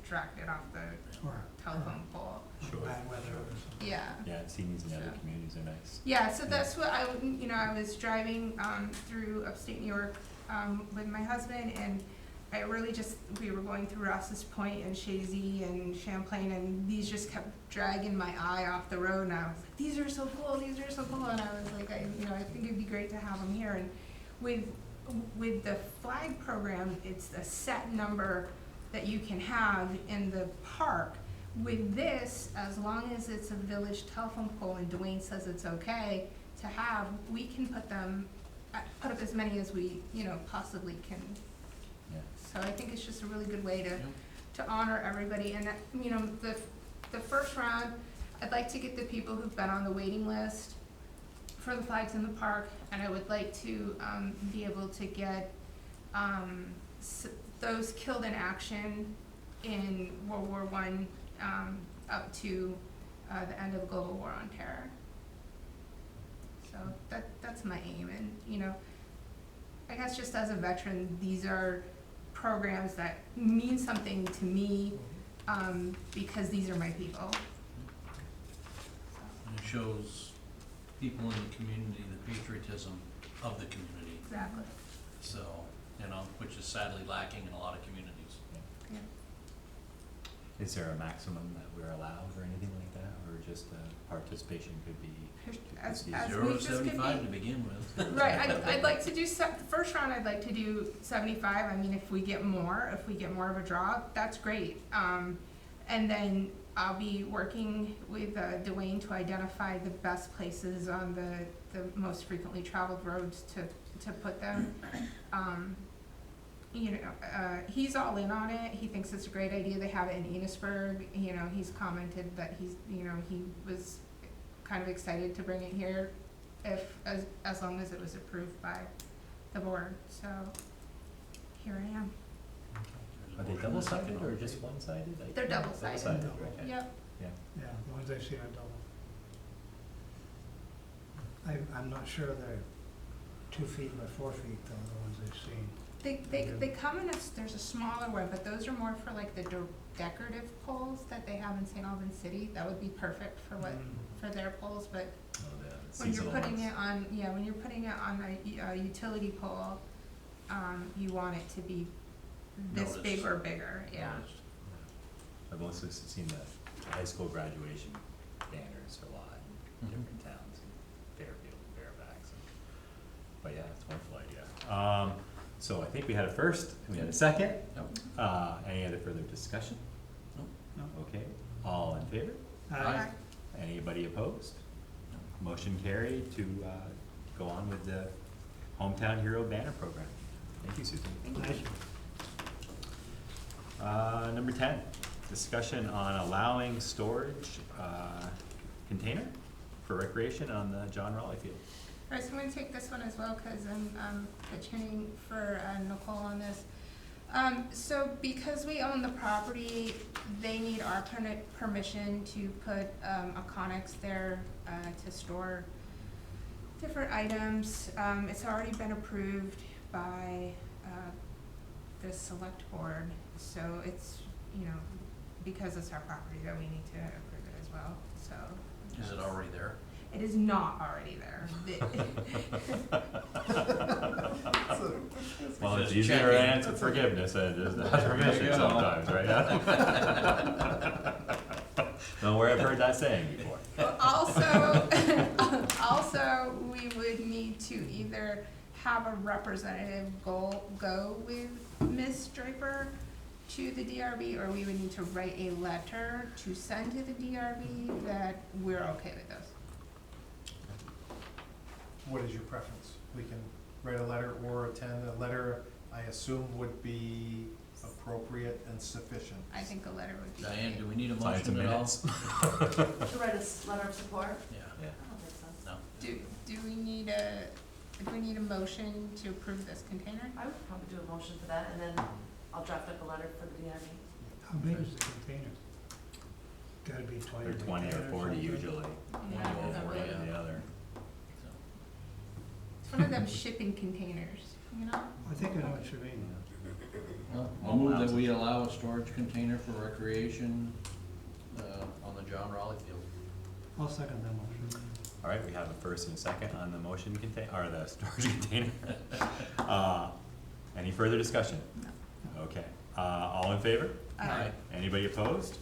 C: dragged it off the
E: Or
C: telephone pole.
A: Sure.
E: bad weather or something?
C: Yeah.
A: yeah, I've seen these in other
C: So.
A: communities, they're nice.
C: Yeah, so that's what I was driving through upstate New York with my husband, and I really we were going through Ross's Point and Shazy and Champlain, and these just kept dragging my eye off the road, and I was like, these are so cool, and I was like, I think it'd be great to have them here. And with the flag program, it's a set number that you can have in the park. With this, as long as it's a village telephone pole and Dwayne says it's okay to have, we can put up as many as we, possibly can.
A: Yeah.
C: So I think it's just a really good way to honor everybody. And, the the first round, I'd like to get the people who've been on the waiting list for the flags in the park, and I would like to, be able to get, those killed in action in World War I, up to, the end of the Global War on Terror. So that's my aim, and, you know, I guess just as a veteran, these are programs that mean something to me, because these are my people.
B: And it shows people in the community the patriotism of the community,
C: Exactly.
B: so, you know, which is sadly lacking in a lot of communities.
C: Yeah.
A: Is there a maximum that we're allowed or anything like that, or just participation could be?
C: As
A: As
C: we
B: 0 to
C: just could
B: 75
C: be-
B: to begin with.
C: Right, I'd like to do the first round, I'd like to do 75, I mean, if we get more of a draw, that's great. And then I'll be working with Dwayne to identify the best places on the most frequently traveled roads to put them. You know, he's all in on it, he thinks it's a great idea, they have it in Enosburg, you know, he's commented that he was kind of excited to bring it here as long as it was approved by the board, so here I am.
A: Are they double-sided or just one-sided? Like-
C: They're double-sided.
A: Double-sided, okay.
C: Yep,
A: Yeah.
E: Yeah, the ones I see are double. I'm not sure they're 2 feet by 4 feet, though, the ones I've seen.
C: they come in there's a smaller one, but those are more for like the decorative poles that they have in St. Albans City, that would be perfect for for their poles, but
A: Oh, the
C: when you're
A: seasonal
C: putting
A: ones.
C: it on, when you're putting it on a utility pole, you want it to be this big
B: Noticed.
C: or bigger, yeah.
B: Noticed.
A: I've also seen the high school graduation banners a lot in different towns, Fairfield, Fairfax. But yeah, it's a wonderful idea. So I think we had a first, we had a second.
B: Yep.
A: Any other further discussion?
B: Nope.
E: No.
A: Okay, all in favor?
B: Aye.
A: Anybody opposed? Motion carried to go on with the Hometown Hero Banner Program. Thank you, Susan.
E: Nice.
A: Number 10, discussion on allowing storage container for recreation on the John Raleigh Field.
C: All right, so I'm gonna take this one as well, cause I'm pitching for Nicole on this. So because we own the property, they need our permission to put a Conex there to store different items. It's already been approved by the select board, so it's, because it's our property that we need to approve it as well, so.
B: Is it already there?
C: It is not already there.
A: Well, it's
B: Just
A: easier to
B: checking.
A: answer forgiveness than it is to ask permission
B: There you go.
A: sometimes, right? Know where I've heard that saying before.
C: Also, we would need to either have a representative go with Ms. Draper to the DRB, or we would need to write a letter to send to the DRB that we're okay with those.
D: What is your preference? We can write a letter or attend. A letter, I assume, would be appropriate and sufficient.
C: I think a letter would be great.
B: Diane, do we need a
A: Sign some
B: motion at all?
A: minutes.
J: To write a letter of support?
B: Yeah,
A: Yeah.
J: I don't think so.
B: no.
C: Do we need a motion to approve this container?
J: I would probably do a motion for that, and then I'll draft up a letter for the DRB.
E: How big is the container? Gotta be 20
A: They're
E: by
A: 20 or
E: 10
A: 40
E: something.
A: usually.
C: Yeah,
A: One
C: that
A: over
C: would-
A: than the other.
B: So,
C: It's one of them shipping containers,
E: I think I know what you mean.
B: well, I'll move that we allow a storage container for recreation, on the John Raleigh Field.
E: I'll second that motion.
A: All right, we have a first and a second on the motion or the storage container. Any further discussion?
C: No.
A: Okay, all in favor?
C: Aye.
A: Anybody opposed?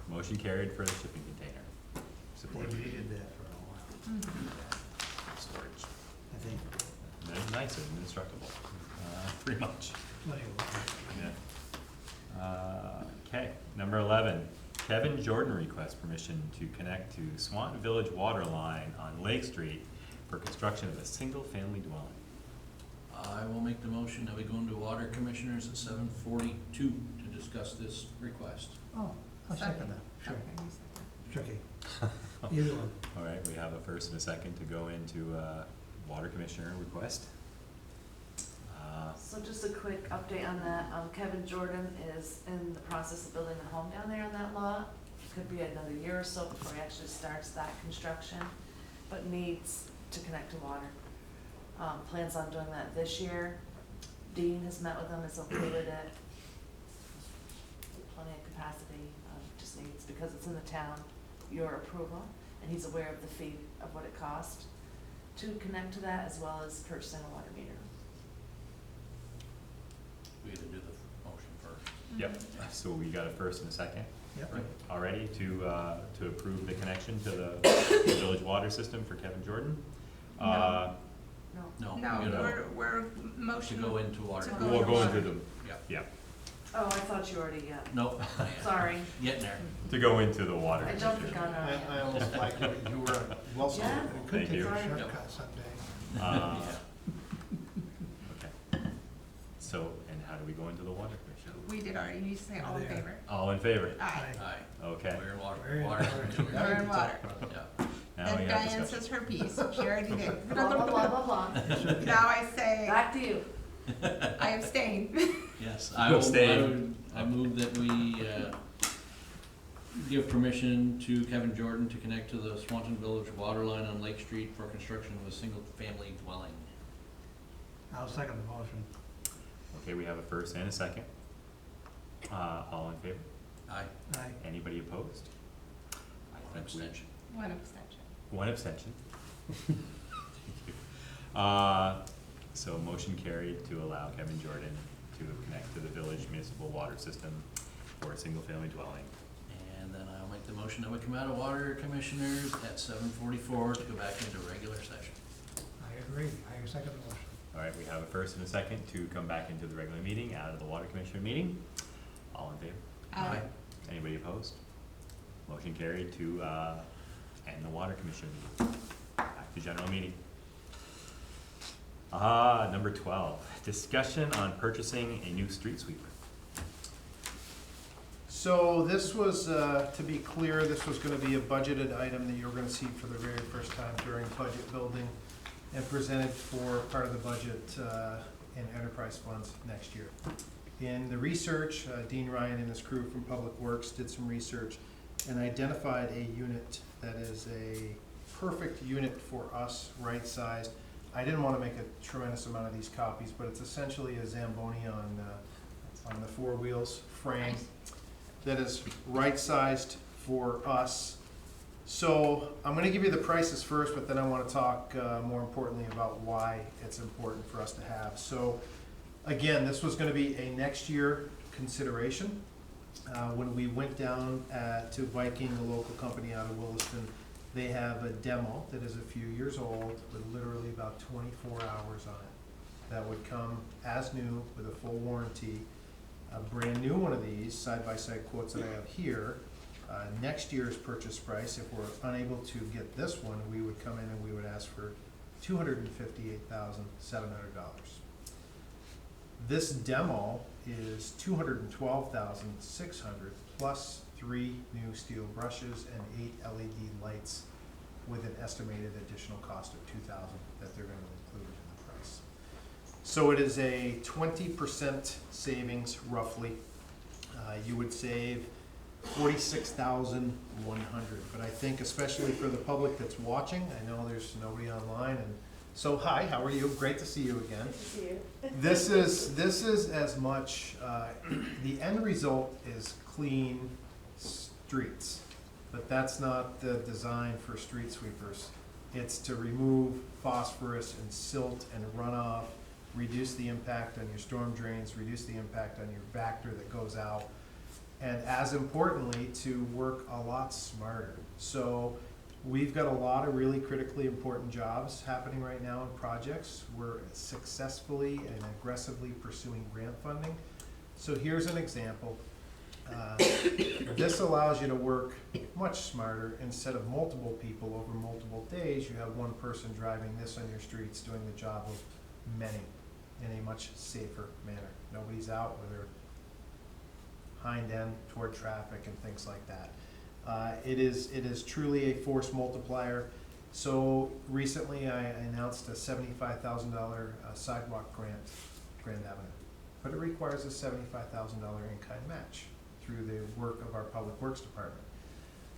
A: Motion carried for the shipping container. Support
E: needed that for a while,
A: storage.
E: I think.
A: They're nice and indestructible, pretty much.
E: Plenty of work.
A: Yeah. Okay, number 11, Kevin Jordan requests permission to connect to Swanton Village water line on Lake Street for construction of a single-family dwelling.
B: I will make the motion that we go into water commissioners at 7:42 to discuss this request.
E: Oh, I'll second that, sure,
C: Okay, you second.
E: tricky. Either one.
A: All right, we have a first and a second to go into water commissioner request.
J: So just a quick update on that, Kevin Jordan is in the process of building a home down there on that lot. Could be another year or so before he actually starts that construction, but needs to connect to water. Plans on doing that this year. Dean has met with him, is okay with it. Plenty of capacity, just needs, because it's in the town, your approval, and he's aware of the fee of what it costs to connect to that, as well as purchasing a water meter.
B: We gotta do the motion first.
A: Yep, so we got a first and a second
E: Yep.
A: already to approve the connection to the village water system for Kevin Jordan.
J: No.
B: No, we
C: No,
B: gotta,
C: we're
B: to
C: motion.
B: go into water.
C: To go
A: We'll go into
C: water.
A: the,
B: Yeah.
A: yeah,
J: Oh, I thought you already,
B: Nope.
J: sorry,
B: Getting there.
A: to go into the water.
J: I jumped the
A: commissioner.
J: gun on it.
D: I almost like you were well
J: Yeah.
D: stated.
E: It could
A: Thank
E: take
A: you.
E: a
J: Sorry.
E: shortcut someday.
A: Uh,
B: Yeah.
A: Okay, so, and how do we go into the water commissioner?
C: We did already, you need to say all in
E: There.
C: favor.
A: All in favor?
C: Aye.
B: Aye.
A: Okay.
B: We're in water.
E: We're in
B: Water.
E: water.
C: We're in water.
B: Yeah.
A: Now we
C: And
A: have
C: Diane
A: discussion.
C: says her piece, she already did.
J: Blah, blah, blah, blah, blah.
C: Now I say,
J: Back to you.
C: I abstain.
B: Yes,
A: You abstain.
B: I move that we, give permission to Kevin Jordan to connect to the Swanton Village water line on Lake Street for construction of a single-family dwelling.
E: I'll second the motion.
A: Okay, we have a first and a second. All in favor?
B: Aye.
E: Aye.
A: Anybody opposed? I
B: One
A: think we-
B: abstention.
C: One abstention.
A: One abstention. Thank you. So motion carried to allow Kevin Jordan to connect to the village municipal water system for a single-family dwelling.
B: And then I'll make the motion that we come out of water commissioners at 7:44 to go back into regular session.
E: I agree, I second the motion.
A: All right, we have a first and a second to come back into the regular meeting out of the water commissioner meeting. All in favor?
C: Aye.
A: Anybody opposed? Motion carried to end the water commissioner meeting. Back to general meeting. Number 12, discussion on purchasing a new street sweeper.
D: So this was, to be clear, this was gonna be a budgeted item that you were gonna see for the very first time during budget building and presented for part of the budget in enterprise funds next year. In the research, Dean Ryan and his crew from Public Works did some research and identified a unit that is a perfect unit for us, right-sized. I didn't wanna make a tremendous amount of these copies, but it's essentially a Zamboni on the four wheels frame that is right-sized for us. So I'm gonna give you the prices first, but then I wanna talk more importantly about why it's important for us to have. So again, this was gonna be a next year consideration. When we went down to Viking, the local company out of Williston, they have a demo that is a few years old with literally about 24 hours on it. That would come as new with a full warranty. A brand new one of these, side-by-side quotes that I have here, next year's purchase price, if we're unable to get this one, we would come in and we would ask for $258,700. This demo is $212,600 plus 3 new steel brushes and 8 LED lights with an estimated additional cost of $2,000 that they're gonna include in the price. So it is a 20% savings roughly. You would save $46,100, but I think especially for the public that's watching, I know there's nobody online, and so hi, how are you? Great to see you again.
J: Good to see you.
D: This is as much, the end result is clean streets, but that's not the design for street sweepers. It's to remove phosphorus and silt and runoff, reduce the impact on your storm drains, reduce the impact on your Vector that goes out, and as importantly, to work a lot smarter. So we've got a lot of really critically important jobs happening right now in projects. We're successfully and aggressively pursuing grant funding. So here's an example. This allows you to work much smarter. Instead of multiple people over multiple days, you have one person driving this on your streets, doing the job of many in a much safer manner. Nobody's out with their hind end toward traffic and things like that. It is truly a force multiplier. So recently I announced a $75,000 sidewalk grant, Grand Avenue. But it requires a $75,000 in-kind match through the work of our Public Works Department.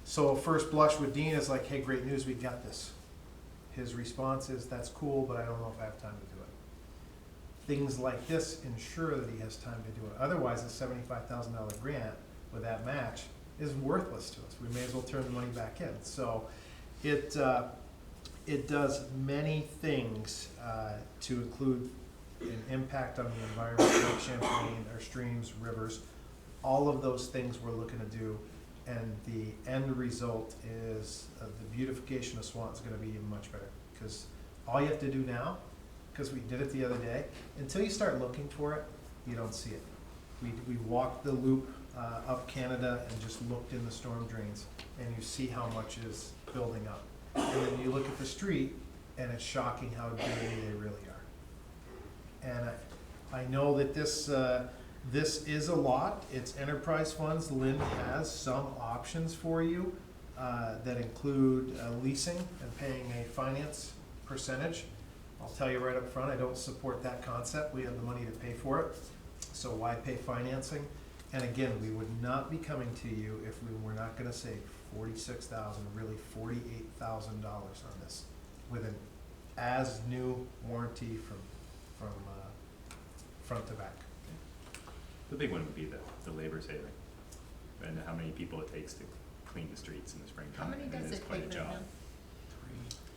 D: So first blush with Dean is like, hey, great news, we got this. His response is, that's cool, but I don't know if I have time to do it. Things like this ensure that he has time to do it. Otherwise, a $75,000 grant with that match is worthless to us. We may as well turn the money back in. So it does many things to include an impact on the environment, Lake Champlain, our streams, rivers, all of those things we're looking to do. And the end result is the beautification of Swanton's gonna be even much better. Because all you have to do now, because we did it the other day, until you start looking for it, you don't see it. We walked the loop up Canada and just looked in the storm drains, and you see how much is building up. And then you look at the street, and it's shocking how dirty they really are. And I know that this is a lot. It's enterprise funds. Lynn has some options for you that include leasing and paying a finance percentage. I'll tell you right up front, I don't support that concept. We have the money to pay for it, so why pay financing? And again, we would not be coming to you if we were not gonna save $46,000, really $48,000 on this, with an as-new warranty from front to back.
A: The big one would be the labor saving, and how many people it takes to clean the streets in the springtime.
C: How many
A: and
C: does
A: it's
C: it
A: quite a
C: take right
A: job.
C: now?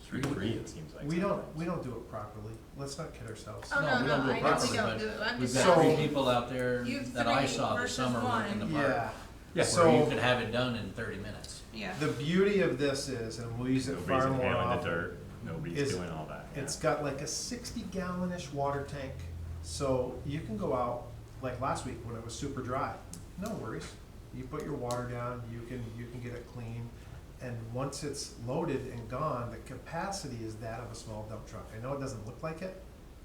A: Three, it seems like.
D: We don't
A: sometimes.
D: do it properly. Let's not kid ourselves.
C: Oh, no,
B: we don't do it
C: I know we
B: properly,
C: don't
B: but
C: do it, I'm
B: We've
C: just
B: got
D: So-
B: three people out there
C: You've
B: that I
C: three
B: saw this
C: versus
B: summer in the
C: one.
B: park.
D: Yeah.
A: Yeah.
B: Where you
D: So
B: could have it done in 30 minutes.
C: Yeah.
D: the beauty of this is, and we'll use it
A: Nobody's
D: far more
A: inhaling the
D: often,
A: dirt, nobody's
D: is
A: doing all that. Yeah.
D: it's got like a 60-gallon-ish water tank. So you can go out, like last week when it was super dry, no worries. You put your water down, you can get it clean. And once it's loaded and gone, the capacity is that of a small dump truck. I know it doesn't look like it,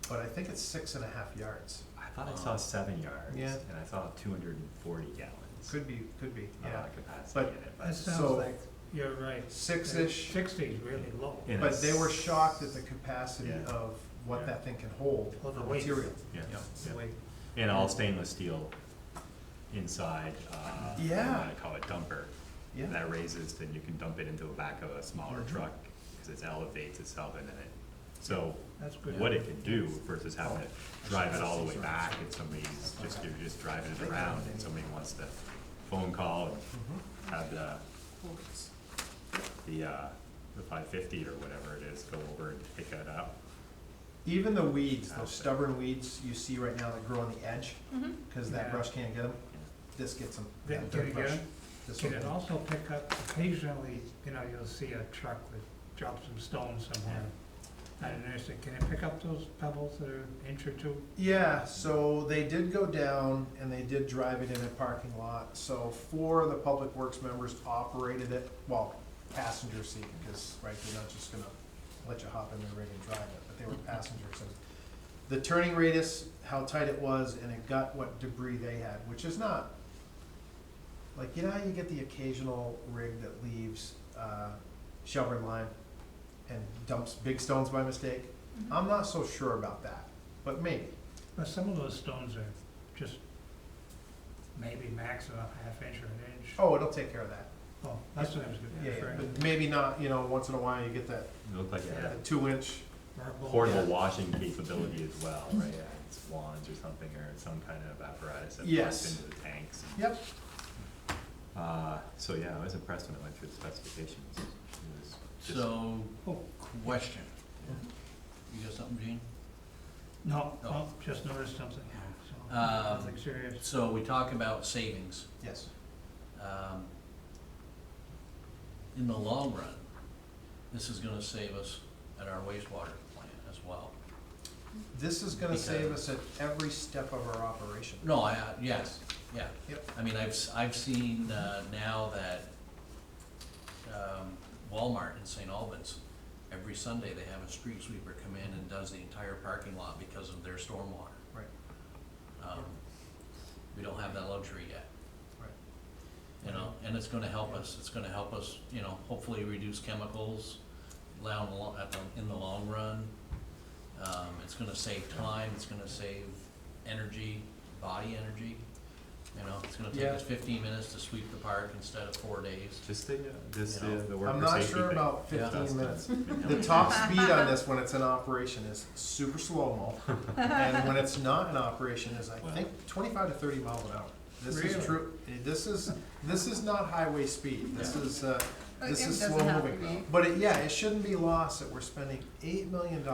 D: but I think it's 6.5 yards.
A: I thought I saw 7 yards,
D: Yeah.
A: and I saw 240 gallons.
D: Could be,
A: Yeah,
D: yeah.
A: capacity
D: But-
A: in it,
E: That
D: So-
E: sounds like, you're right.
D: 6-ish,
E: 60 is really low.
A: In
D: but
A: a
D: they were
A: s-
D: shocked at the capacity
A: Yeah.
D: of what
E: Yeah.
D: that thing can hold
E: Well, the
D: for
E: weight.
D: material.
A: Yeah.
E: The way-
A: And all stainless steel inside.
D: Yeah.
A: I call it dumper.
D: Yeah.
A: That raises, then you can dump it into the back of a smaller
D: Mhm.
A: truck, because it elevates itself and then it, so
E: That's good.
A: what it can do versus having to drive it all the way back and you're just driving it around and somebody wants to phone call and
D: Mhm.
A: have the 550 or whatever it is, go over and pick that up.
D: Even the weeds, those
A: That's it.
D: stubborn weeds you see right now that grow on the edge,
C: Mm-hmm.
D: because that
E: Yeah.
D: brush can't get them, this gets them.
E: Then
D: That
E: can
D: dirt
E: it
D: brush.
E: get 'em?
D: This
E: Can
D: will
E: it
D: get 'em.
E: also pick up, occasionally, you'll see a truck that drops some stones somewhere. I don't understand, can it pick up those pebbles that are an inch or two?
D: Yeah, so they did go down and they did drive it in a parking lot. So 4 of the Public Works members operated it, well, passenger seat, because, right, they're not just gonna let you hop in the rig and drive it, but they were passengers. And the turning radius, how tight it was, and it got what debris they had, which is not, like, you know how you get the occasional rig that leaves Shelburne Line and dumps big stones by mistake?
C: Mm-hmm.
D: I'm not so sure about that, but maybe.
E: But some of those stones are just maybe maximum half inch or an inch.
D: Oh, it'll take care of that.
E: Oh, that's what I was
D: Yeah,
E: referring to.
D: but maybe not, once in a while you get that
A: It looked like it had
D: 2-inch.
A: portable washing capability as well, right? Yeah, it's wands or something, or some kind of apparatus that
D: Yes.
A: plugs into the tanks.
D: Yep.
A: So yeah, I was impressed when I went through the specifications. It was just-
B: So,
E: Oh.
B: question. You got something, Gene?
E: No,
B: No.
E: no, just noticed something, so,
B: Um,
E: nothing serious.
B: So we talk about savings.
D: Yes.
B: In the long run, this is gonna save us at our wastewater plant as well.
D: This is gonna save
B: Because-
D: us at every step of our operation.
B: No, yes, yeah.
D: Yep.
B: I mean, I've seen now that Walmart in St. Albans, every Sunday they have a street sweeper come in and does the entire parking lot because of their stormwater.
D: Right.
B: We don't have that luxury yet. And it's gonna help us, you know, hopefully reduce chemicals in the long run. It's gonna save time, it's gonna save energy, body energy. You know, it's gonna take
D: Yeah.
B: us 15 minutes to sweep the park instead of 4 days.
A: Just the,
B: You know,
A: the worker
D: I'm not
A: safety
D: sure
A: thing.
D: about
B: Yeah.
D: 15 minutes. The top speed on this when it's in operation is super slow-mo, and when it's not in operation is, I think, 25 to 30 miles an hour. This is
E: Really?
D: true, this is not highway speed, this
B: Yeah.
D: is,
C: It
D: this is
C: doesn't have to
D: slow-moving.
C: be.
D: But it shouldn't be lost that we're spending $8 million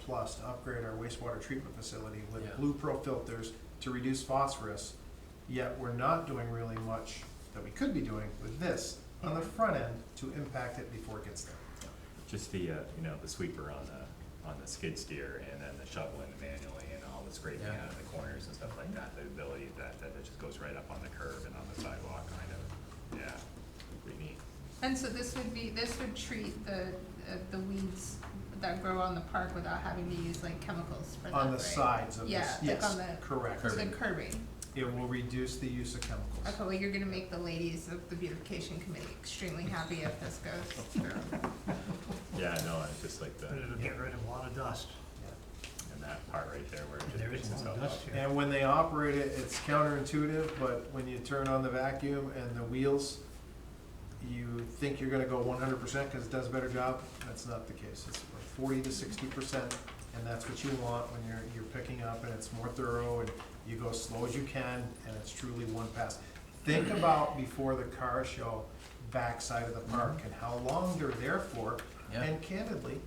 D: plus to upgrade our wastewater treatment facility with
B: Yeah.
D: Blue Pro filters to reduce phosphorus, yet we're not doing really much that we could be doing with this on the front end to impact it before it gets there.
A: Just the, the sweeper on the skid steer and then the shovel in the manually and all the scraping
B: Yeah.
A: out of the corners and stuff like that, the ability that it just goes right up on the curb and on the sidewalk kind of, yeah, pretty neat.
C: And so this would treat the weeds that grow on the park without having to use like chemicals for that,
D: On the
C: right?
D: sides of this,
C: Yeah, like
D: yes,
C: on the-
D: correct.
C: The curbing.
D: It will reduce the use of chemicals.
C: Okay, well, you're gonna make the ladies of the beautification committee extremely happy if this goes through.
A: Yeah, no, it's just like the,
E: But it'll get rid of a lot of dust.
A: and that part right there where it just
E: There
A: picks
E: is a lot
A: itself
E: of
A: up.
E: dust here.
D: And when they operate it, it's counterintuitive, but when you turn on the vacuum and the wheels, you think you're gonna go 100% because it does a better job. That's not the case. It's like 40 to 60%, and that's what you want when you're picking up, and it's more thorough, and you go as slow as you can, and it's truly one pass. Think about before the car show, backside of the park, and how long they're there for.
B: Yeah.
D: And candidly,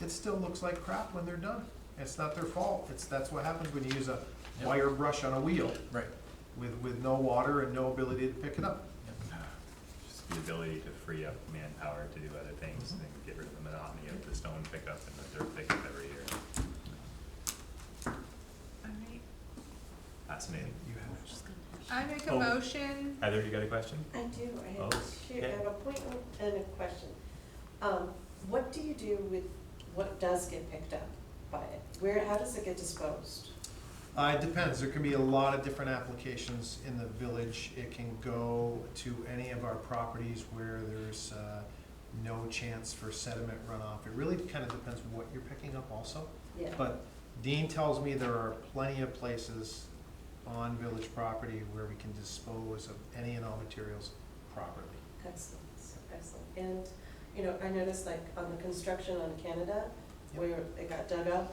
D: it still looks like crap when they're done. It's not their fault. That's what happens when you use a
B: Yep.
D: wire brush on a wheel
B: Right.
D: with no water and no ability to pick it up.
A: Just the ability to free up manpower to do other things and get rid of the monotony of the stone pickup and the dirt pickup every year.
C: Alright,
A: Fascinating.
C: I make a
A: Oh.
C: motion,
A: Heather, you got a question?
K: I do, I
A: Oh,
K: have
A: okay.
K: I have a point and a question. What do you do with what does get picked up by it? How does it get disposed?
D: It depends. There can be a lot of different applications in the village. It can go to any of our properties where there's no chance for sediment runoff. It really kind of depends what you're picking up also.
K: Yeah,
D: But Dean tells me there are plenty of places on village property where we can dispose of any and all materials properly.
K: excellent, excellent. And, you know, I noticed like on the construction on Canada,
D: Yep.
K: where it got dug up,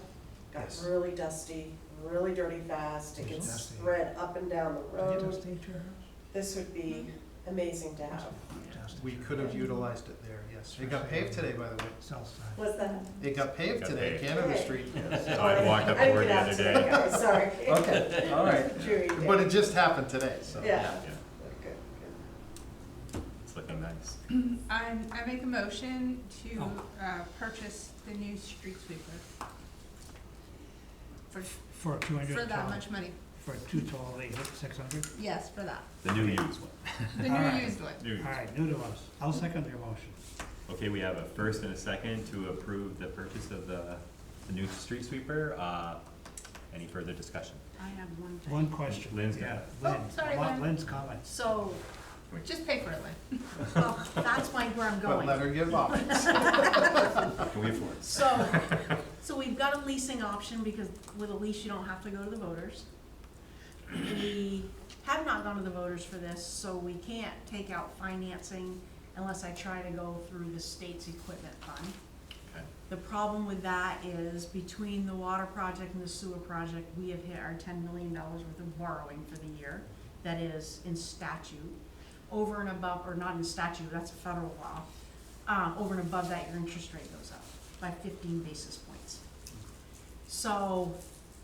K: got
D: Yes.
K: really dusty, really dirty fast, it
E: It's
K: gets
E: dusty.
K: spread up and down the
E: Did you
K: road.
E: just eat your house?
K: This would be amazing to have.
E: Dusty.
D: We could have utilized it there, yes. It got paved today, by the way.
E: South side.
K: What's that?
D: It got paved
A: Got
D: today,
A: paved.
D: Canada
K: Okay.
D: Street.
A: So I walked up
K: I didn't
A: over
K: get
A: the
K: out
A: other
K: today,
A: day.
K: guys, sorry.
D: Okay, all right.
K: Jury day.
D: But it just happened today, so.
K: Yeah.
A: Yeah,
K: Good, good.
A: it's looking nice.
C: I make a motion to,
E: Oh.
C: purchase the new street sweeper.
E: For 200.
C: For that much money,
E: For 212, 600?
C: yes, for that,
A: The new used one.
C: the
E: Alright.
C: new used one.
A: New used.
E: All right, new to us. I'll second your motion.
A: Okay, we have a first and a second to approve the purchase of the new street sweeper. Any further discussion?
L: I have one thing.
E: One question.
A: Lynn's got
E: Yeah,
A: it.
E: Lynn.
C: Oh, sorry,
E: I want
C: Lynn.
E: Lynn's comments.
L: So,
C: Just pay for it, Lynn.
L: well, that's where I'm
D: But
L: going.
D: let her give options.
A: Can we afford?
L: So we've got a leasing option because with a lease, you don't have to go to the voters. We have not gone to the voters for this, so we can't take out financing unless I try to go through the state's equipment fund.
A: Okay.
L: The problem with that is between the water project and the sewer project, we have hit our $10 million worth of borrowing for the year. That is in statute. Over and above, or not in statute, that's a federal law. Over and above that, your interest rate goes up by 15 basis points. So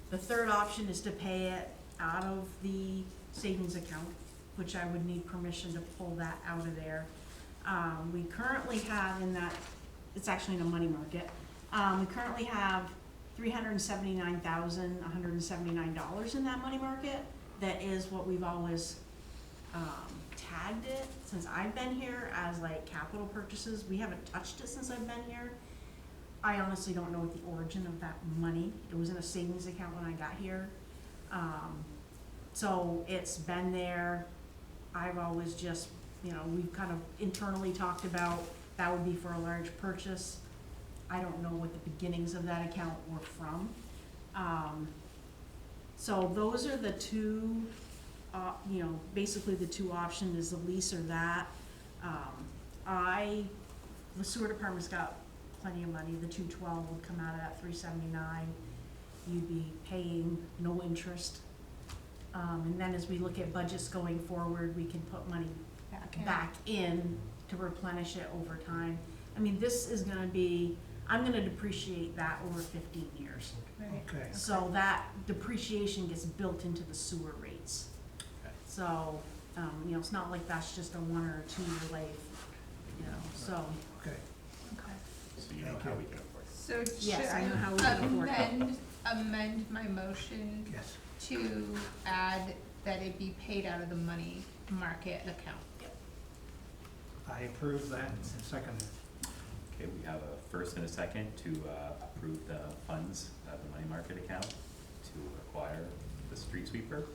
L: the third option is to pay it out of the savings account, which I would need permission to pull that out of there. We currently have in that, it's actually in a money market. We currently have $379,179 in that money market. That is what we've always tagged it since I've been here as like capital purchases. We haven't touched it since I've been here. I honestly don't know what the origin of that money. It was in a savings account when I got here. So it's been there. I've always just you know, we've kind of internally talked about, that would be for a large purchase. I don't know what the beginnings of that account were from. So those are the two, you know, basically the two options is the lease or that. The sewer department's got plenty of money, the 212 would come out of that 379. You'd be paying no interest. And then as we look at budgets going forward, we can put money back in to replenish it over time. I mean, this is gonna be, I'm gonna depreciate that over 15 years.
C: Right.
E: Okay.
L: So that depreciation gets built into the sewer rates.
A: Okay.
L: So, you know, it's not like that's just a 1 or 2 year life, you know, so.
E: Okay.
C: Okay.
A: So you know how we can afford it.
C: So should
L: Yes, I know how
C: I
L: we can afford it.
C: amend my motion
E: Yes.
C: to add that it be paid out of the money market account?
E: I approve that and second it.
A: Okay, we have a first and a second to approve the funds of the money market account to acquire the street sweeper.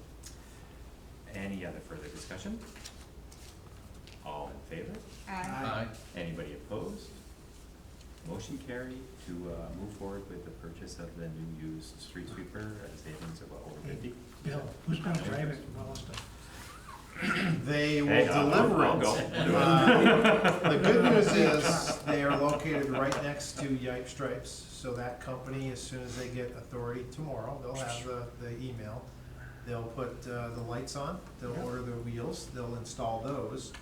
A: Any other further discussion? All in favor?
B: Aye.
A: Anybody opposed? Motion carried to move forward with the purchase of the new used street sweeper at a savings of over 50.
E: Bill, who's gonna drive it from Williston?
D: They will
A: Hey,
D: deliver
A: I'll
D: it.
A: go.
D: The good news is they are located right next to Yipe Stripes, so that company, as soon as they get authority tomorrow, they'll have the email. They'll put the lights on, they'll order the wheels, they'll install those,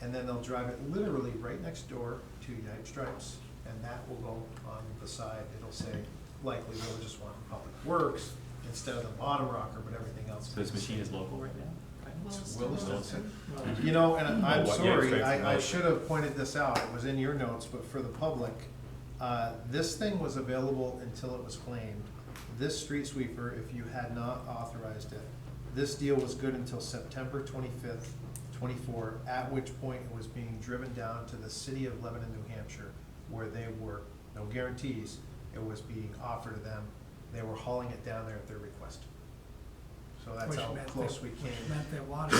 D: and then they'll drive it literally right next door to Yipe Stripes, and that will go on the side. It'll say likely Village of Swanton Public Works instead of the bottom rocker, but everything else.
A: So this machine is local right now?
D: Williston. You know, and I'm
A: Well, yeah,
D: sorry,
A: straight from
D: I
A: Williston.
D: should have pointed this out, it was in your notes, but for the public, this thing was available until it was claimed. This street sweeper, if you had not authorized it, this deal was good until September 25th, 24, at which point it was being driven down to the city of Lebanon, New Hampshire, where they were, no guarantees, it was being offered to them. They were hauling it down there at their request. So that's
E: Which
D: how
E: meant
D: close
E: that-
D: we
E: which
D: came.
E: meant that water.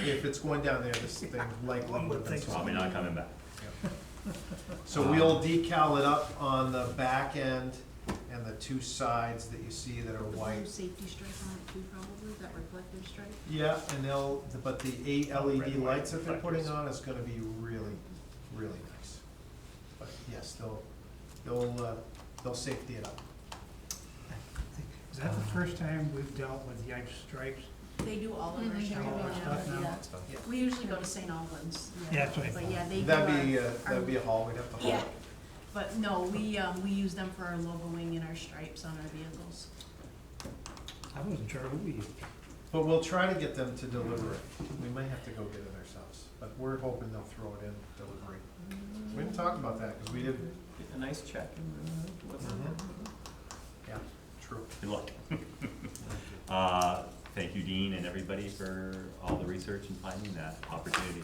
D: If it's going down there, this thing likely
E: One would
D: would have been
E: think so.
A: Probably not coming back.
D: So we'll decal it up on the back end and the two sides that you see that are
L: The blue
D: white.
L: safety stripe on it too, probably, that reflective stripe.
D: Yeah, and but the 8 LED lights that they're putting on is gonna be really, really nice. But yes, they'll safety it up.
E: Is that the first time we've dealt with Yipe Stripes?
L: They do all of our
C: Mhm.
L: striping
E: All our stuff now?
L: yeah. We usually go to St. Albans.
E: Yeah, that's what I
L: But
E: thought.
L: yeah, they do
D: That'd be a haul, we'd have to haul
L: Yeah,
D: it.
L: but no, we use them for our logoing and our stripes on our vehicles.
E: I wasn't sure who we used.
D: But we'll try to get them to deliver it. We might have to go get it ourselves, but we're hoping they'll throw it in delivery. We didn't talk about that, because we didn't.
A: Get a nice check and what's
D: Yeah, true.
A: Good luck. Thank you, Dean, and everybody for all the research and finding that opportunity.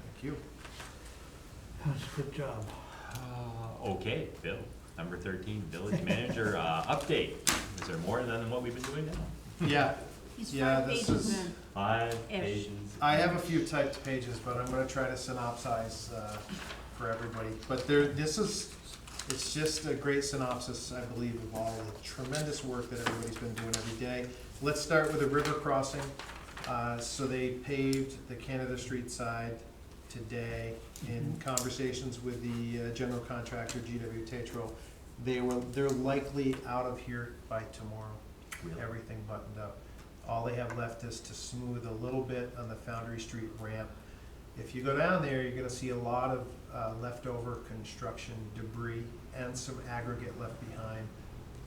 D: Thank you.
E: That's a good job.
A: Okay, Bill, number 13, village manager, update. Is there more than what we've been doing now?
D: Yeah,
L: He's
D: Yeah,
L: 5
D: this
L: pages
D: is-
L: in.
A: 5
L: Ish.
A: pages.
D: I have a few typed pages, but I'm gonna try to synopsize, for everybody. But it's just a great synopsis, I believe, of all the tremendous work that everybody's been doing every day. Let's start with the river crossing. So they paved the Canada Street side today in conversations with the general contractor, GW Tetro. They're likely out of here by tomorrow.
A: Really?
D: Everything buttoned up. All they have left is to smooth a little bit on the Foundry Street ramp. If you go down there, you're gonna see a lot of leftover construction debris and some aggregate left behind.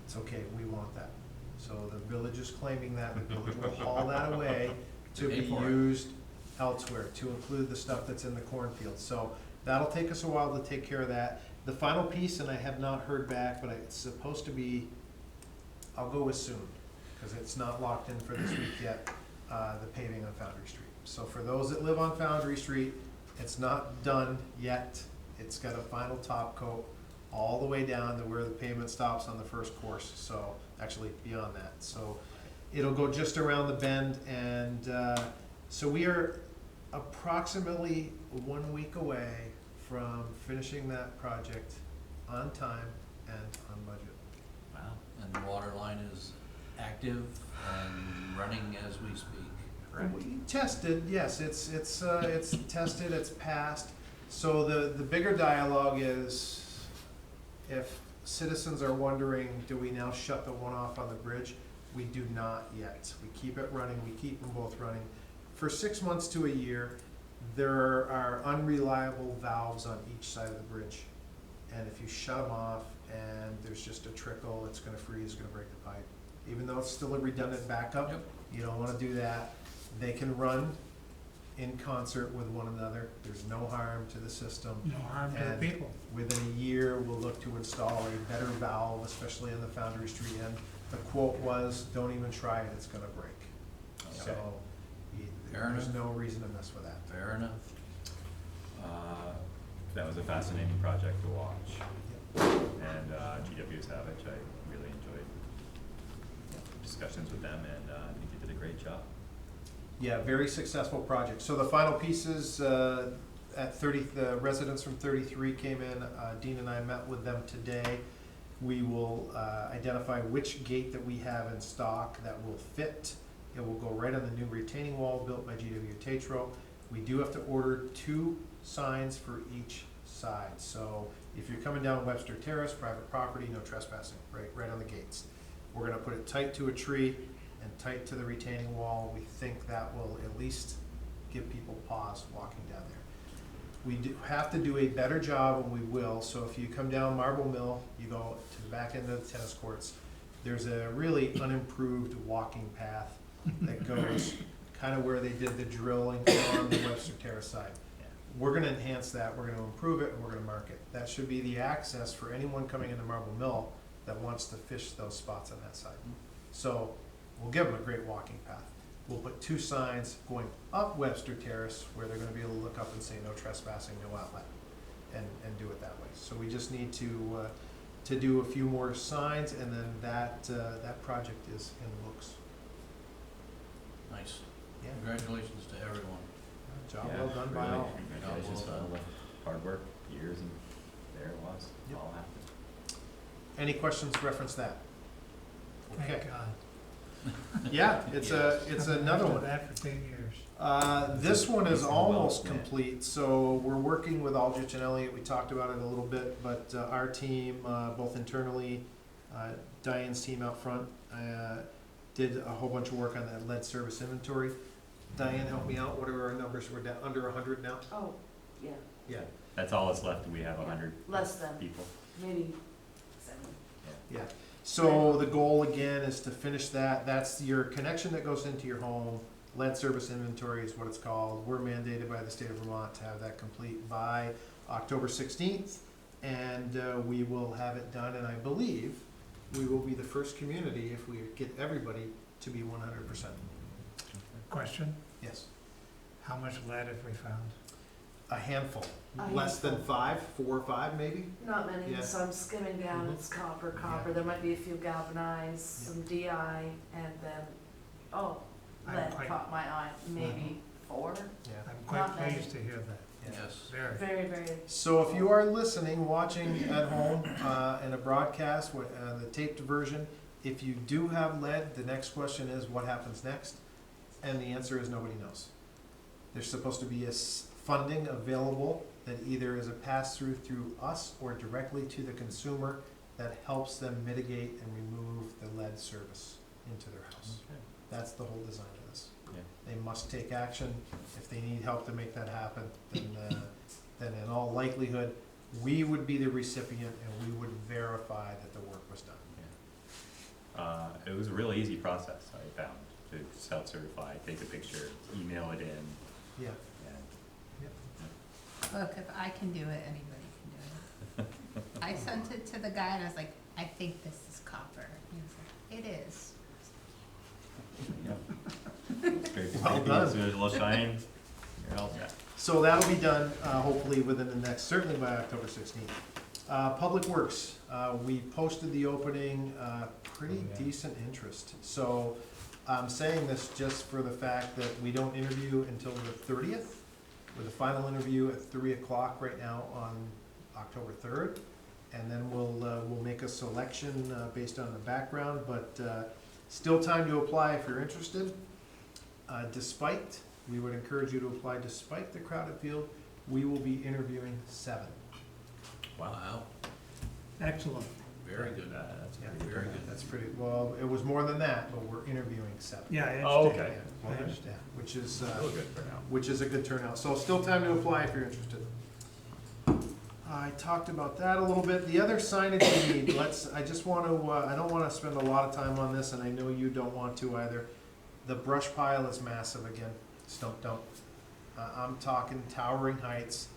D: It's okay, we want that. So the village is claiming that, the village will haul that away to
B: Pay
D: be
B: for it.
D: used elsewhere, to include the stuff that's in the cornfield. So that'll take us a while to take care of that. The final piece, and I have not heard back, but it's supposed to be, I'll go with soon, because it's not locked in for this week yet, the paving on Foundry Street. So for those that live on Foundry Street, it's not done yet. It's got a final top coat all the way down to where the pavement stops on the first course, so, actually beyond that. So it'll go just around the bend, and so we are approximately 1 week away from finishing that project on time and on budget.
A: Wow.
B: And the water line is active and running as we speak.
D: We tested, yes, it's tested, it's passed. So the bigger dialogue is, if citizens are wondering, do we now shut the one off on the bridge? We do not yet. We keep it running, we keep them both running. For 6 months to a year, there are unreliable valves on each side of the bridge. And if you shut them off and there's just a trickle, it's gonna freeze, it's gonna break the pipe. Even though it's still a redundant backup,
B: Yep.
D: you don't wanna do that. They can run in concert with one another. There's no harm to the system.
E: No harm to the
D: And
E: people.
D: within a year, we'll look to install a better valve, especially on the Foundry Street end. The quote was, don't even try it, it's gonna break.
A: Okay.
D: So,
B: Fair
D: there's
B: enough.
D: no reason to mess with that.
B: Fair enough.
A: That was a fascinating project to watch. And GW Savage, I really enjoyed discussions with them, and I think they did a great job.
D: Yeah, very successful project. So the final pieces, at 30, the residents from 33 came in, Dean and I met with them today. We will identify which gate that we have in stock that will fit. It will go right on the new retaining wall built by GW Tatro. We do have to order 2 signs for each side. So if you're coming down Webster Terrace, private property, no trespassing, right on the gates. We're gonna put it tight to a tree and tight to the retaining wall. We think that will at least give people pause walking down there. We do have to do a better job, and we will. So if you come down Marble Mill, you go to the back end of the tennis courts, there's a really unimproved walking path that goes kind of where they did the drilling on the Webster Terrace side. We're gonna enhance that, we're gonna improve it, and we're gonna mark it. That should be the access for anyone coming into Marble Mill that wants to fish those spots on that side. So we'll give them a great walking path. We'll put 2 signs going up Webster Terrace where they're gonna be able to look up and say no trespassing, no outlet, and do it that way. So we just need to do a few more signs, and then that project is in the books.
B: Nice.
D: Yeah,
B: Congratulations to everyone.
D: job
A: Yeah,
D: well done by
A: really,
D: all.
A: Congratulations
B: Job
A: for
B: well
A: all the hard work, years, and there it was,
D: Yep.
A: all happened.
D: Any questions reference that? Okay.
E: Thank God.
D: Yeah, it's another
E: After
D: one.
E: that for 10 years.
D: This one is
A: Well
D: almost
A: spent.
D: complete, so we're working with Aldrich and Elliott, we talked about it a little bit, but our team, both internally, Diane's team out front, did a whole bunch of work on that lead service inventory. Diane, help me out, what are our numbers, we're down under 100 now?
J: Oh, yeah,
D: Yeah.
A: That's all that's left, we have 100
J: less than,
A: people.
J: maybe 7.
D: Yeah, so the goal again is to finish that, that's your connection that goes into your home, lead service inventory is what it's called. We're mandated by the state of Vermont to have that complete by October 16th, and we will have it done, and I believe we will be the first community, if we get everybody, to be 100%.
E: Question,
D: Yes,
E: how much lead have we found?
D: a handful,
J: A
D: less than
J: handful.
D: 5, 4 or 5 maybe?
J: Not many,
D: Yeah.
J: so I'm skimming down,
D: Mhm.
J: it's copper,
D: Yeah.
J: there might be a few galvanized, some DI, and then, oh,
E: I'm
J: lead
E: quite-
J: caught my eye, maybe 4,
D: Yeah.
E: I'm quite
J: Not many.
E: pleased to hear that.
B: Yes.
E: Very.
J: very, very.
D: So if you are listening, watching at home, in a broadcast, the taped version, if you do have lead, the next question is, what happens next? And the answer is, nobody knows. There's supposed to be funding available that either is a pass-through through us or directly to the consumer that helps them mitigate and remove the lead service into their house.
A: Okay.
D: That's the whole design of this.
A: Yeah.
D: They must take action. If they need help to make that happen, then in all likelihood, we would be the recipient and we would verify that the work was done.
A: It was a really easy process, I found, to self-certify, take a picture, email it in,
D: Yeah.
A: and
C: Look, if I can do it, anybody can do it. I sent it to the guy and I was like, I think this is copper. He was like, it is.
D: Well done.
A: So a little shine, you're all set.
D: So that'll be done, hopefully within the next, certainly by October 16th. Public Works, we posted the opening, pretty
E: Oh, yeah.
D: decent interest. So I'm saying this just for the fact that we don't interview until the 30th, with a final interview at 3 o'clock right now on October 3rd. And then we'll make a selection based on the background, but still time to apply if you're interested. We would encourage you to apply despite the crowded field. We will be interviewing 7.
B: Wow,
E: Excellent.
B: very good.
A: That's
D: Yeah,
A: pretty
B: Very
A: good.
B: good.
D: That's pretty, well, it was more than that, but we're interviewing 7.
E: Yeah, I
A: Oh,
E: understand.
A: okay.
D: Yeah,
E: I understand.
D: which is,
A: Real good for now.
D: which is a good turnout. So still time to apply if you're interested. I talked about that a little bit. The other signage we need, I just want to, I don't want to spend a lot of time on this, and I know you don't want to either. The brush pile is massive again, stump dump. I'm talking towering heights.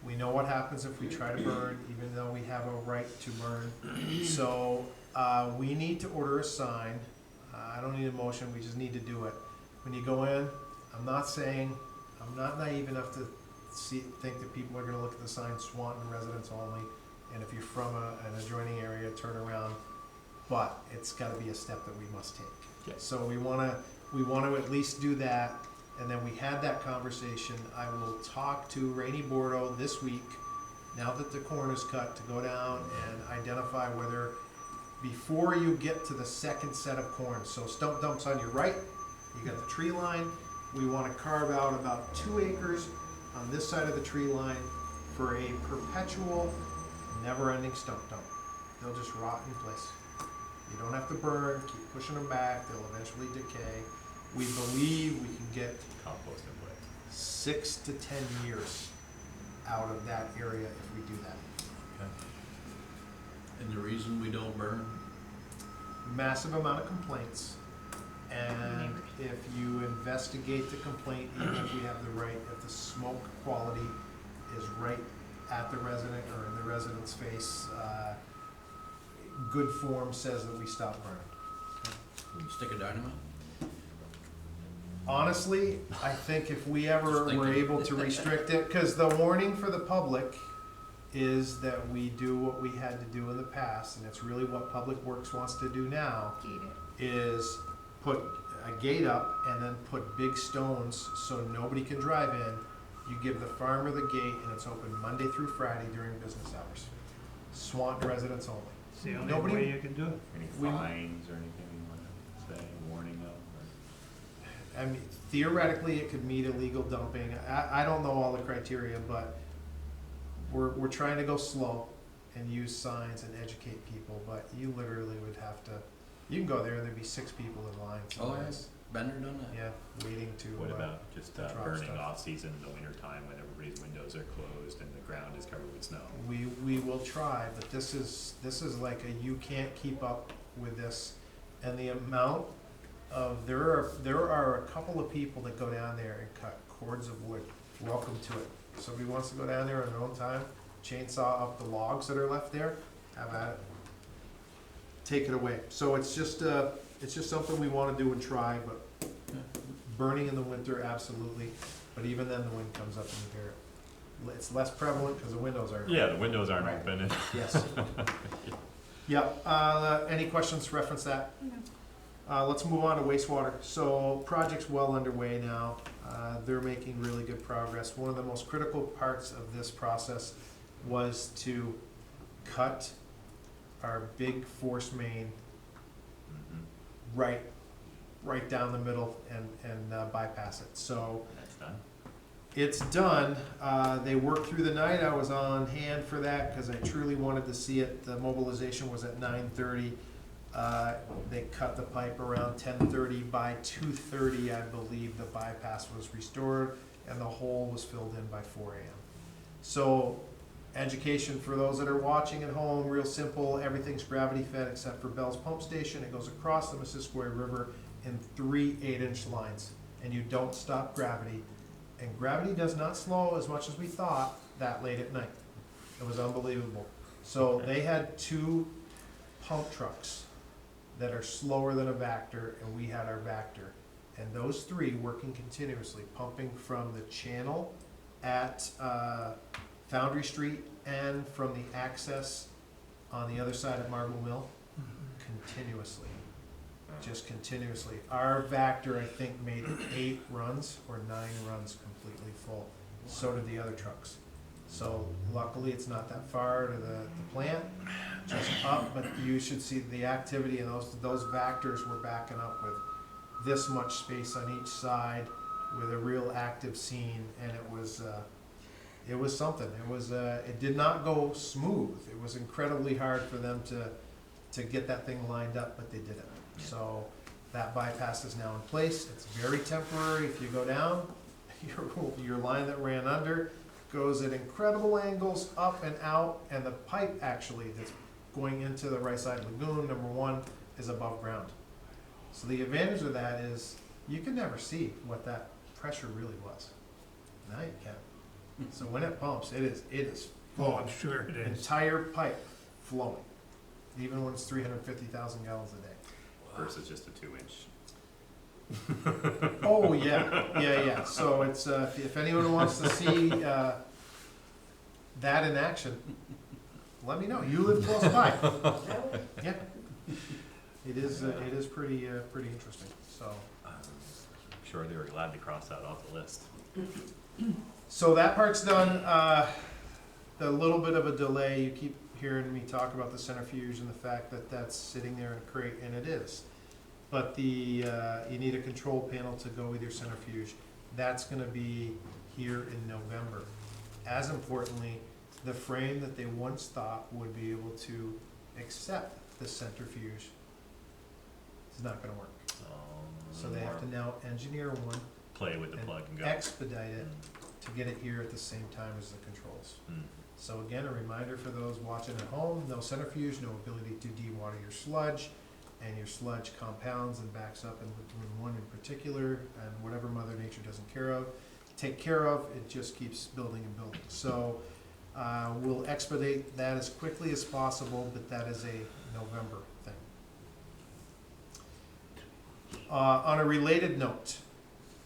D: We know what happens if we try to burn, even though we have a right to burn. So, we need to order a sign. I don't need a motion, we just need to do it. When you go in, I'm not naive enough to think that people are gonna look at the sign, Swanton residents only, and if you're from an adjoining area, turn around. But it's gotta be a step that we must take.
A: Yes.
D: So we wanna at least do that, and then we had that conversation. I will talk to Rainey Bordeaux this week, now that the corn is cut, to go down and identify whether, before you get to the second set of corn, so stump dumps on your right, you got the tree line, we wanna carve out about 2 acres on this side of the tree line for a perpetual, never-ending stump dump. They'll just rot in place. You don't have to burn, keep pushing them back, they'll eventually decay. We believe we can get
A: Compost in place.
D: 6 to 10 years out of that area if we do that.
B: And the reason we don't burn?
D: Massive amount of complaints. And if you investigate the complaint, even if we have the right, if the smoke quality is right at the resident or in the resident's face, good form says that we stop burning.
B: Stick a dynamite?
D: Honestly, I think if we ever
B: Just
D: were
B: thinking.
D: able to restrict it, because the warning for the public is that we do what we had to do in the past, and it's really what Public Works wants to do now,
C: Gate it.
D: is put a gate up and then put big stones so nobody can drive in. You give the farmer the gate and it's open Monday through Friday during business hours. Swanton residents only.
E: It's the only
D: Nobody-
E: way you can do it.
A: Any
D: We-
A: fines or anything you wanna say, warning of?
D: I mean, theoretically, it could meet illegal dumping. I don't know all the criteria, but we're trying to go slow and use signs and educate people, but you literally would have to, you can go there and there'd be 6 people in line.
B: Oh,
D: sometimes.
B: yes. Bender done that?
D: Yeah, waiting to.
A: What about just
D: drop
A: burning
D: stuff.
A: off-season in the winter time when everybody's windows are closed and the ground is covered with snow?
D: We will try, but this is like you can't keep up with this. And the amount of, there are a couple of people that go down there and cut cords of wood. Welcome to it. If somebody wants to go down there on their own time, chainsaw up the logs that are left there, have at it. Take it away. So it's just something we wanna do and try, but burning in the winter, absolutely. But even then, the wind comes up and you hear it. It's less prevalent because the windows are.
A: Yeah, the windows aren't
D: Right.
A: open and
D: Yes. Any questions, reference that? Let's move on to wastewater. So, project's well underway now. They're making really good progress. One of the most critical parts of this process was to cut our big force main
A: Mhm.
D: right down the middle and bypass it. So,
A: That's done.
D: it's done. They worked through the night. I was on hand for that because I truly wanted to see it. The mobilization was at 9:30. They cut the pipe around 10:30. By 2:30, I believe, the bypass was restored and the hole was filled in by 4 a.m. So, education for those that are watching at home, real simple. Everything's gravity fed except for Bell's Pump Station. It goes across the Missisquoi River in 3 8-inch lines, and you don't stop gravity. And gravity does not slow as much as we thought that late at night. It was unbelievable. So they had 2 pump trucks that are slower than a Vector, and we had our Vector. And those 3 working continuously, pumping from the channel at Foundry Street and from the access on the other side of Marble Mill, continuously. just continuously. Our Vector, I think, made 8 runs or 9 runs completely full. So did the other trucks. So luckily, it's not that far to the plant, just up, but you should see the activity, and those Vectors were backing up with this much space on each side with a real active scene, and it was something. It did not go smooth. It was incredibly hard for them to get that thing lined up, but they did it. So that bypass is now in place. It's very temporary. If you go down, your line that ran under goes at incredible angles up and out, and the pipe actually that's going into the right side lagoon, number 1, is above ground. So the advantage of that is you can never see what that pressure really was. Now you can. So when it pumps, it is
E: Oh, I'm sure it is.
D: entire pipe flowing, even when it's 350,000 gallons a day.
A: Versus just a 2-inch.
D: Oh, yeah. So it's, if anyone wants to see, that in action, let me know. You live close by. Yeah. It is pretty interesting, so.
A: I'm sure they were glad to cross that off the list.
D: So that part's done. The little bit of a delay, you keep hearing me talk about the centrifuge and the fact that that's sitting there in a crate, and it is. But you need a control panel to go with your centrifuge. That's gonna be here in November. As importantly, the frame that they once thought would be able to accept the centrifuge is not gonna work. So they have to now engineer one,
A: Play with the plug and go.
D: expedite it to get it here at the same time as the controls.
A: Mm.
D: So again, a reminder for those watching at home, no centrifuge, no ability to dewater your sludge, and your sludge compounds and backs up in one in particular, and whatever Mother Nature doesn't take care of, it just keeps building and building. So we'll expedite that as quickly as possible, but that is a November thing. On a related note,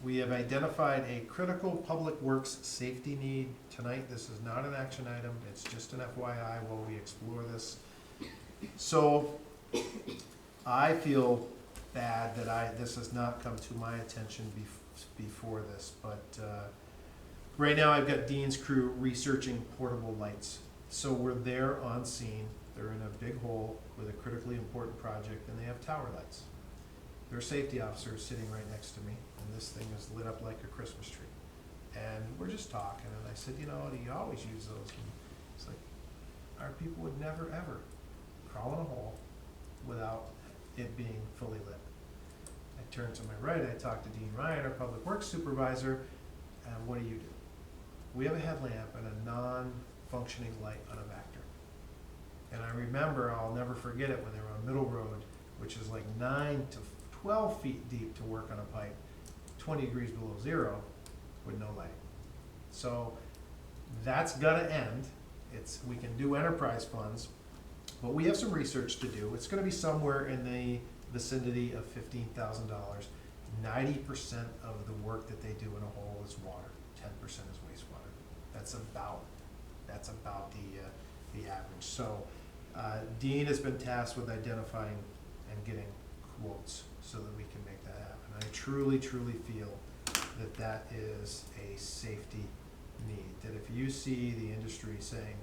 D: we have identified a critical public works safety need. Tonight, this is not an action item, it's just an FYI while we explore this. So, I feel bad that this has not come to my attention before this, but right now I've got Dean's crew researching portable lights. So we're there on scene, they're in a big hole with a critically important project, and they have tower lights. Their safety officer is sitting right next to me, and this thing is lit up like a Christmas tree. And we're just talking, and I said, do you always use those? And it's like, our people would never, ever crawl in a hole without it being fully lit. I turned to my right, I talked to Dean Ryan, our public works supervisor, and what do? We have a headlamp and a non-functioning light on a Vector. And I remember, I'll never forget it, when they were on Middle Road, which is like 9 to 12 feet deep to work on a pipe, 20 degrees below zero, with no light. So that's gonna end. We can do enterprise funds, but we have some research to do. It's gonna be somewhere in the vicinity of $15,000. 90% of the work that they do in a hole is water, 10% is wastewater. That's about the average. So Dean has been tasked with identifying and getting quotes so that we can make that happen. I truly, truly feel that is a safety need. That if you see the industry saying,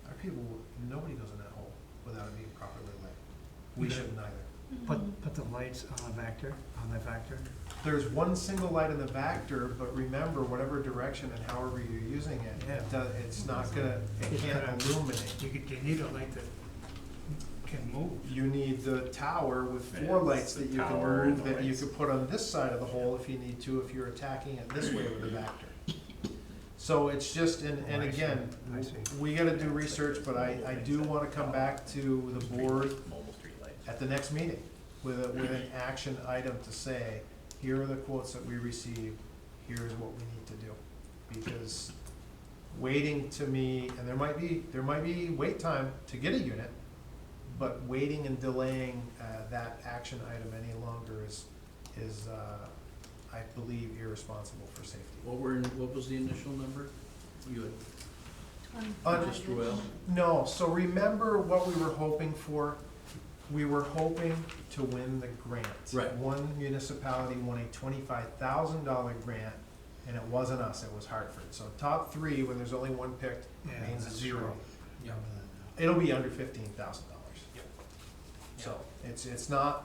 D: our people, nobody goes in that hole without it being properly lit. We shouldn't either.
E: Put the lights on the Vector.
D: There's one single light in the Vector, but remember, whatever direction and however you're using it, it's not gonna, it can't illuminate.
E: You need a light that can move.
D: You need the tower with 4 lights that you can
A: tower
D: move,
A: and the
D: that you
A: lights.
D: could put on this side of the hole if you need to, if you're attacking it this way with a Vector. So it's just, and again,
E: I see.
D: we gotta do research, but I do wanna come back to the board
A: Mobile street lights.
D: at the next meeting with an action item to say, here are the quotes that we received, here's what we need to do. Because waiting to me, and there might be wait time to get a unit, but waiting and delaying that action item any longer is I believe irresponsible for safety.
B: What was the initial number? You had just threw out?
D: No, so remember what we were hoping for? we were hoping to win the grant.
B: Right.
D: One municipality won a $25,000 grant, and it wasn't us, it was Hartford. So top three, when there's only one picked,
E: Yeah,
D: means
E: that's
D: zero.
E: right.
B: Yeah.
D: It'll be under $15,000. So it's not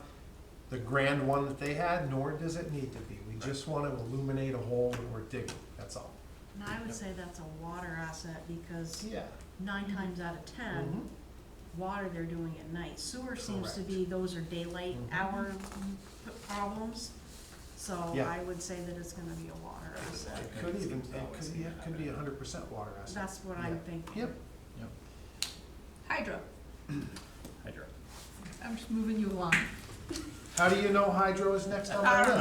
D: the grand one that they had, nor does it need to be. We just want to illuminate a hole that we're digging, that's all.
L: And I would say that's a water asset because
D: Yeah.
L: 9 times out of 10, water they're doing at night. Sewer seems to be, those are daylight
D: Mhm.
L: hour problems. So
D: Yeah.
L: I would say that it's gonna be a water asset.
D: It could even, it could be 100% water asset.
L: That's what I'm
D: Yeah.
L: thinking.
D: Yep.
C: Hydro,
A: Hydro.
C: I'm just moving you along.
D: How do you know hydro is next on
C: I
D: my
C: don't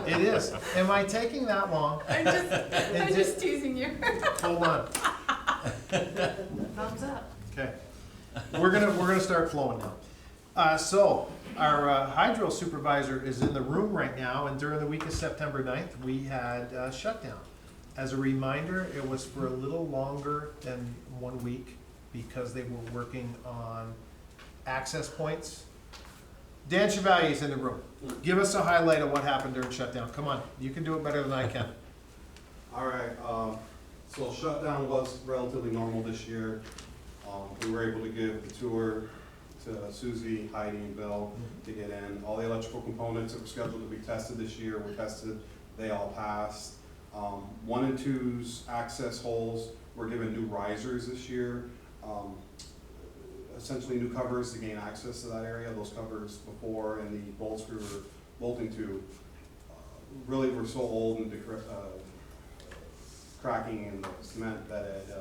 D: list? It is. Am I taking that long?
C: I'm just teasing you.
D: Hold on.
J: Thumbs up.
D: Okay. We're gonna start flowing now. So, our hydro supervisor is in the room right now, and during the week of September 9th, we had a shutdown. As a reminder, it was for a little longer than 1 week because they were working on access points. Dan Chevalier's in the room. Give us a highlight of what happened during shutdown. Come on, you can do it better than I can.
F: All right, so shutdown was relatively normal this year. We were able to give the tour to Susie, Heidi, and Bill to get in. All the electrical components that were scheduled to be tested this year were tested. They all passed. 1 and 2's access holes were given new risers this year. Essentially new covers to gain access to that area. Those covers before and the bolts we were bolting to really were so old and cracking in the cement that it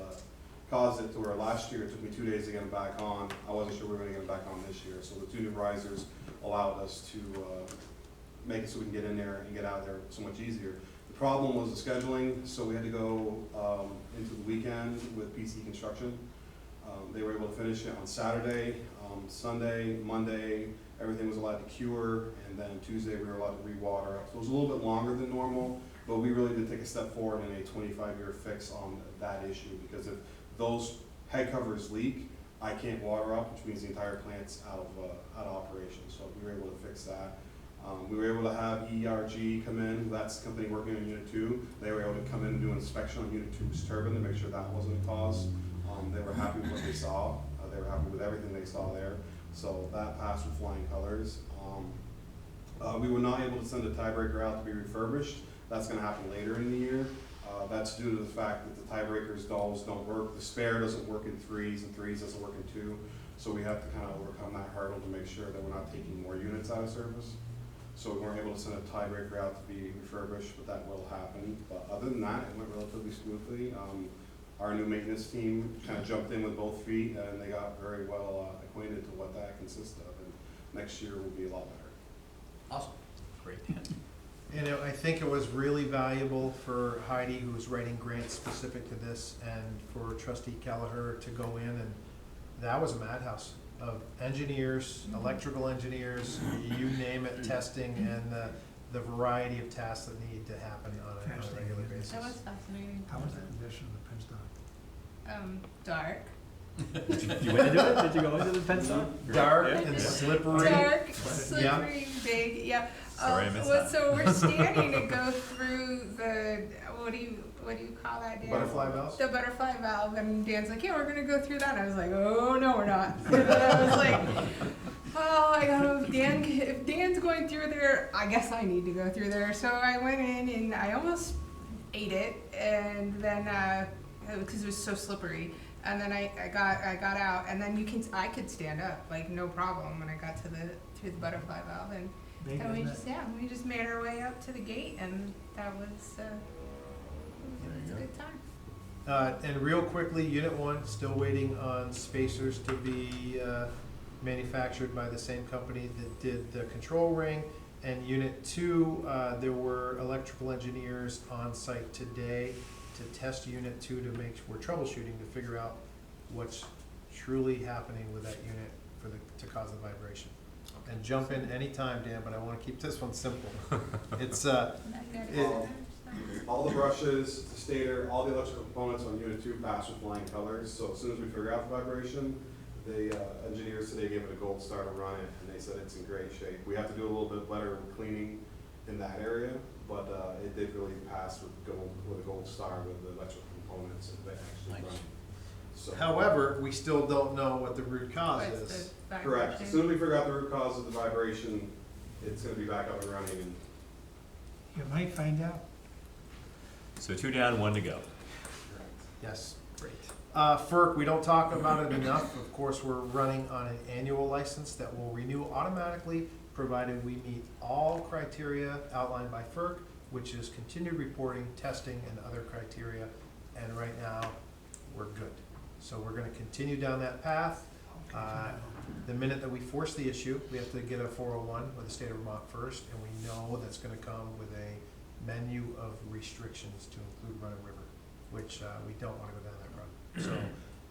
F: caused it to where last year it took me 2 days to get them back on. I wasn't sure we were gonna get them back on this year. So the 2 new risers allowed us to make it so we can get in there and get out of there so much easier. The problem was the scheduling, so we had to go into the weekend with PC Construction. They were able to finish it on Saturday, Sunday, Monday, everything was allowed to cure, and then Tuesday we were allowed to re-water. So it was a little bit longer than normal, but we really did take a step forward in a 25-year fix on that issue, because if those head covers leak, I can't water up, which means the entire plant's out of operation. So we were able to fix that. We were able to have ERG come in, that's the company working on Unit 2. They were able to come in and do an inspection on Unit 2's turbine to make sure that wasn't a cause. They were happy with what they saw. They were happy with everything they saw there. So that passed with flying colors. We were not able to send a tiebreaker out to be refurbished. That's gonna happen later in the year. That's due to the fact that the tiebreakers dolls don't work. The spare doesn't work in 3s, and 3s doesn't work in 2. So we have to kind of overcome that hurdle to make sure that we're not taking more units out of service. So we weren't able to send a tiebreaker out to be refurbished, but that will happen. But other than that, it went relatively smoothly. Our new maintenance team kind of jumped in with both feet, and they got very well acquainted to what that consists of. And next year will be a lot better.
B: Awesome.
A: Great.
D: And I think it was really valuable for Heidi, who was writing grants specific to this, and for Trustee Kelleher to go in, and that was a madhouse of engineers, electrical engineers, you name it, testing, and the variety of tasks that need to happen on a regular basis.
C: That was fascinating.
E: How was the condition of the penstock?
C: Dark.
A: You went into it? Did you go into the penstock?
D: Dark
A: Yeah.
D: and slippery.
C: Dark, slippery, big, yeah.
A: Sorry, I missed
C: Well,
A: that.
C: so we're standing to go through the, what do you call that, Dan?
D: Butterfly valves?
C: The butterfly valve, and Dan's like, yeah, we're gonna go through that. I was like, oh, no, we're not. And then I was like, oh, I gotta, if Dan's going through there, I guess I need to go through there. So I went in and I almost ate it, and then, because it was so slippery. And then I got out, and then I could stand up, like, no problem when I got through the butterfly valve. And
E: Big,
C: we
E: isn't
C: just,
E: it?
C: we just made our way up to the gate, and that was, it was a good time.
D: And real quickly, Unit 1, still waiting on spacers to be manufactured by the same company that did the control ring. And Unit 2, there were electrical engineers on site today to test Unit 2 to we're troubleshooting to figure out what's truly happening with that unit to cause the vibration. And jump in anytime, Dan, but I want to keep this one simple. It's
F: All the brushes, the stator, all the electrical components on Unit 2 pass with flying colors. So as soon as we figure out the vibration,
M: The engineers today gave it a gold star to run it, and they said it's in great shape. We have to do a little bit better cleaning in that area, but it did really pass with a gold star with the electrical components that actually
B: Nice.
M: run. So,
D: However, we still don't know what the root cause
C: What's
D: is.
C: the
M: correct.
C: vibration?
M: As soon as we figure out the root cause of the vibration, it's gonna be back up and running, and
E: You might find out.
A: So 2 down, 1 to go.
D: Yes.
A: Great.
D: FERC, we don't talk about it enough. Of course, we're running on an annual license that will renew automatically, provided we meet all criteria outlined by FERC, which is continued reporting, testing, and other criteria. And right now, we're good. So we're gonna continue down that path.
E: Okay, for now.
D: The minute that we force the issue, we have to get a 401 with the state of Vermont first, and we know that's gonna come with a menu of restrictions to include Run and River, which, we don't wanna go down that road. So,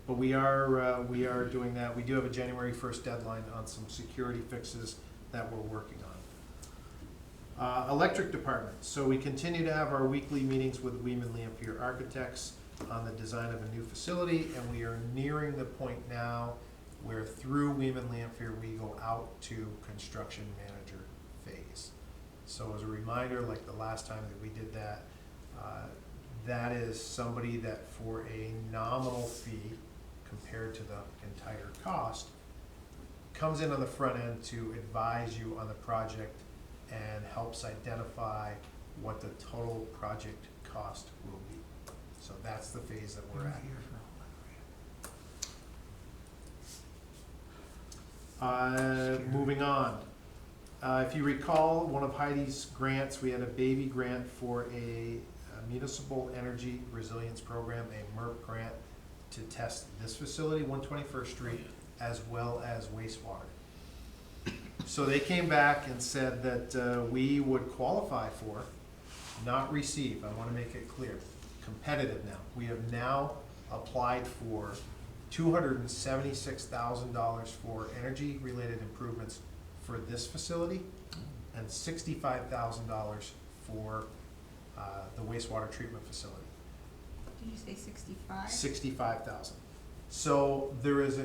D: but we are doing that. We do have a January 1st deadline on some security fixes that we're working on. Electric department, so we continue to have our weekly meetings with Weeman Lampier Architects on the design of a new facility, and we are nearing the point now where through Weeman Lampier, we go out to construction manager phase. So as a reminder, like the last time that we did that, that is somebody that for a nominal fee compared to the entire cost, comes in on the front end to advise you on the project and helps identify what the total project cost will be. So that's the phase that we're at. Moving on. If you recall, one of Heidi's grants, we had a baby grant for a municipal energy resilience program, a MERP grant, to test this facility, 121st Street, as well as wastewater. So they came back and said that we would qualify for, not receive, I wanna make it clear, competitive now. We have now applied for $276,000 for energy-related improvements for this facility, and $65,000 for the wastewater treatment facility.
C: Did you say 65?
D: 65,000. So there is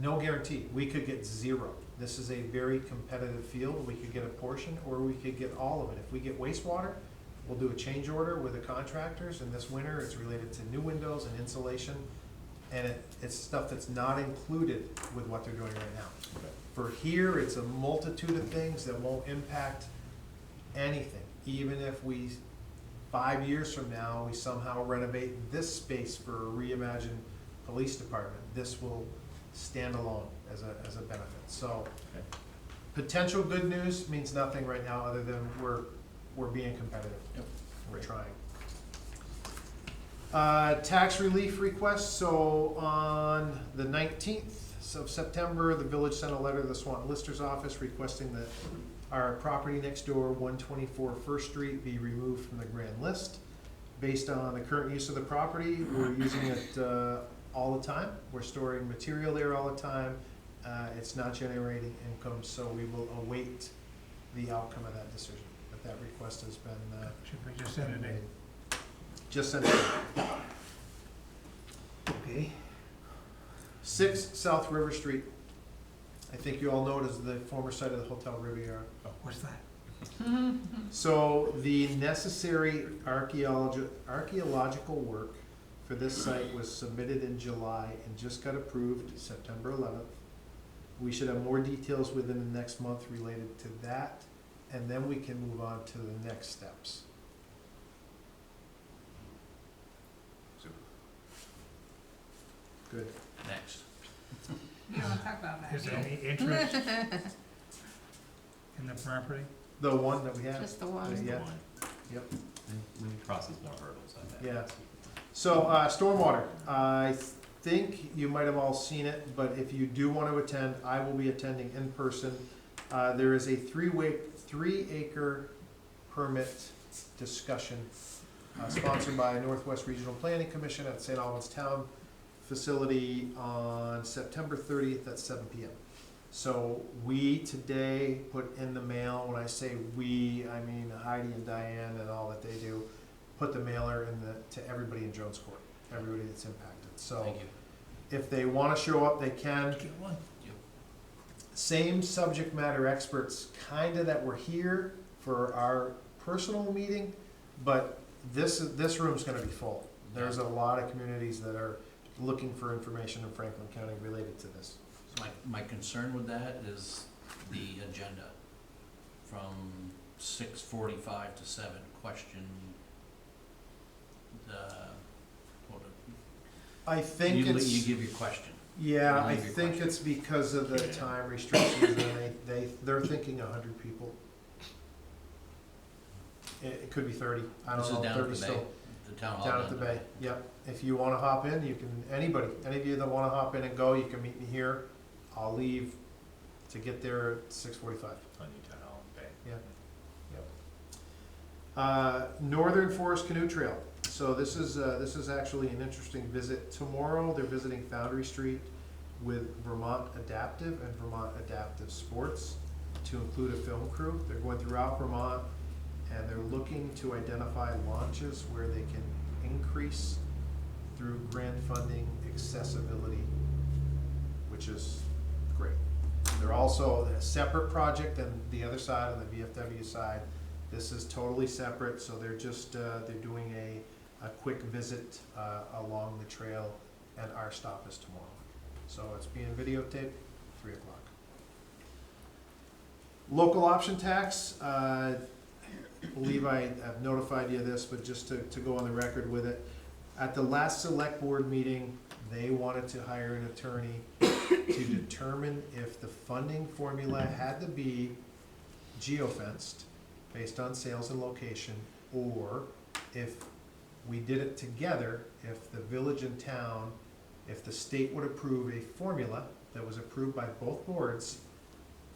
D: no guarantee. We could get zero. This is a very competitive field. We could get a portion, or we could get all of it. If we get wastewater, we'll do a change order with the contractors, and this winter it's related to new windows and insulation, and it's stuff that's not included with what they're doing right now. For here, it's a multitude of things that won't impact anything. Even if we, 5 years from now, we somehow renovate this space for a reimagined police department, this will stand alone as a benefit. So, potential good news means nothing right now, other than we're being competitive.
B: Yep.
D: We're trying. Tax relief requests, so on the 19th of September, the village sent a letter to the Swanton Lister's office requesting that our property next door, 124 First Street, be removed from the grand list. Based on the current use of the property, we're using it all the time. We're storing material there all the time. It's not generating income, so we will await the outcome of that decision. But that request has been
E: Should we just send it in?
D: just sent in.
E: Okay.
D: 6 South River Street. I think you all know it as the former site of the Hotel Riviera.
E: What's that?
D: So the necessary archaeological work for this site was submitted in July and just got approved September 11th. We should have more details within the next month related to that, and then we can move on to the next steps. Good.
B: Next.
C: You don't wanna talk about that.
E: Is
C: do
E: there
C: you?
E: any interest in the property?
D: The one that we have?
C: Just the one.
D: Yeah. Yep.
A: Maybe crosses more hurdles, I bet.
D: Yeah. So, stormwater, I think you might have all seen it, but if you do want to attend, I will be attending in person. There is a 3-acre permit discussion sponsored by Northwest Regional Planning Commission at St. Albans Town Facility on September 30th at 7 p.m. So we today put in the mail, when I say we, I mean Heidi and Diane and all that they do, put the mailer in to everybody in Jones Court, everybody that's impacted. So
B: Thank you.
D: If they wanna show up, they can.
E: Get one.
D: Same subject matter experts, kinda that were here for our personal meeting, but this room's gonna be full. There's a lot of communities that are looking for information in Franklin County related to this.
B: My concern with that is the agenda from 6:45 to 7, question
D: I think
B: you
D: it's,
B: give your question.
D: yeah, I
B: leave your
D: think
B: question.
D: it's because of the time restrictions, and they're thinking 100 people. It could be 30, I
B: This
D: don't
B: is
D: know,
B: down at
D: 30
B: the bay,
D: still.
B: the town hall.
D: Down at the bay, yep. If you wanna hop in, you can, anybody, any of you that wanna hop in and go, you can meet me here. I'll leave to get there at 6:45.
A: On Newtown Hall Bay.
D: Northern Forest Canoe Trail. So this is actually an interesting visit. Tomorrow, they're visiting Foundry Street with Vermont Adaptive and Vermont Adaptive Sports to include a film crew. They're going throughout Vermont, and they're looking to identify launches where they can increase through grant funding accessibility, which is great. They're also a separate project on the other side, on the VFW side. This is totally separate, so they're just, they're doing a quick visit along the trail, and our stop is tomorrow. So it's being videotaped, 3 o'clock. Local option tax, believe I have notified you of this, but just to go on the record with it. At the last select board meeting, they wanted to hire an attorney to determine if the funding formula had to be geofenced based on sales and location, or if we did it together, if the village and town, if the state would approve a formula that was approved by both boards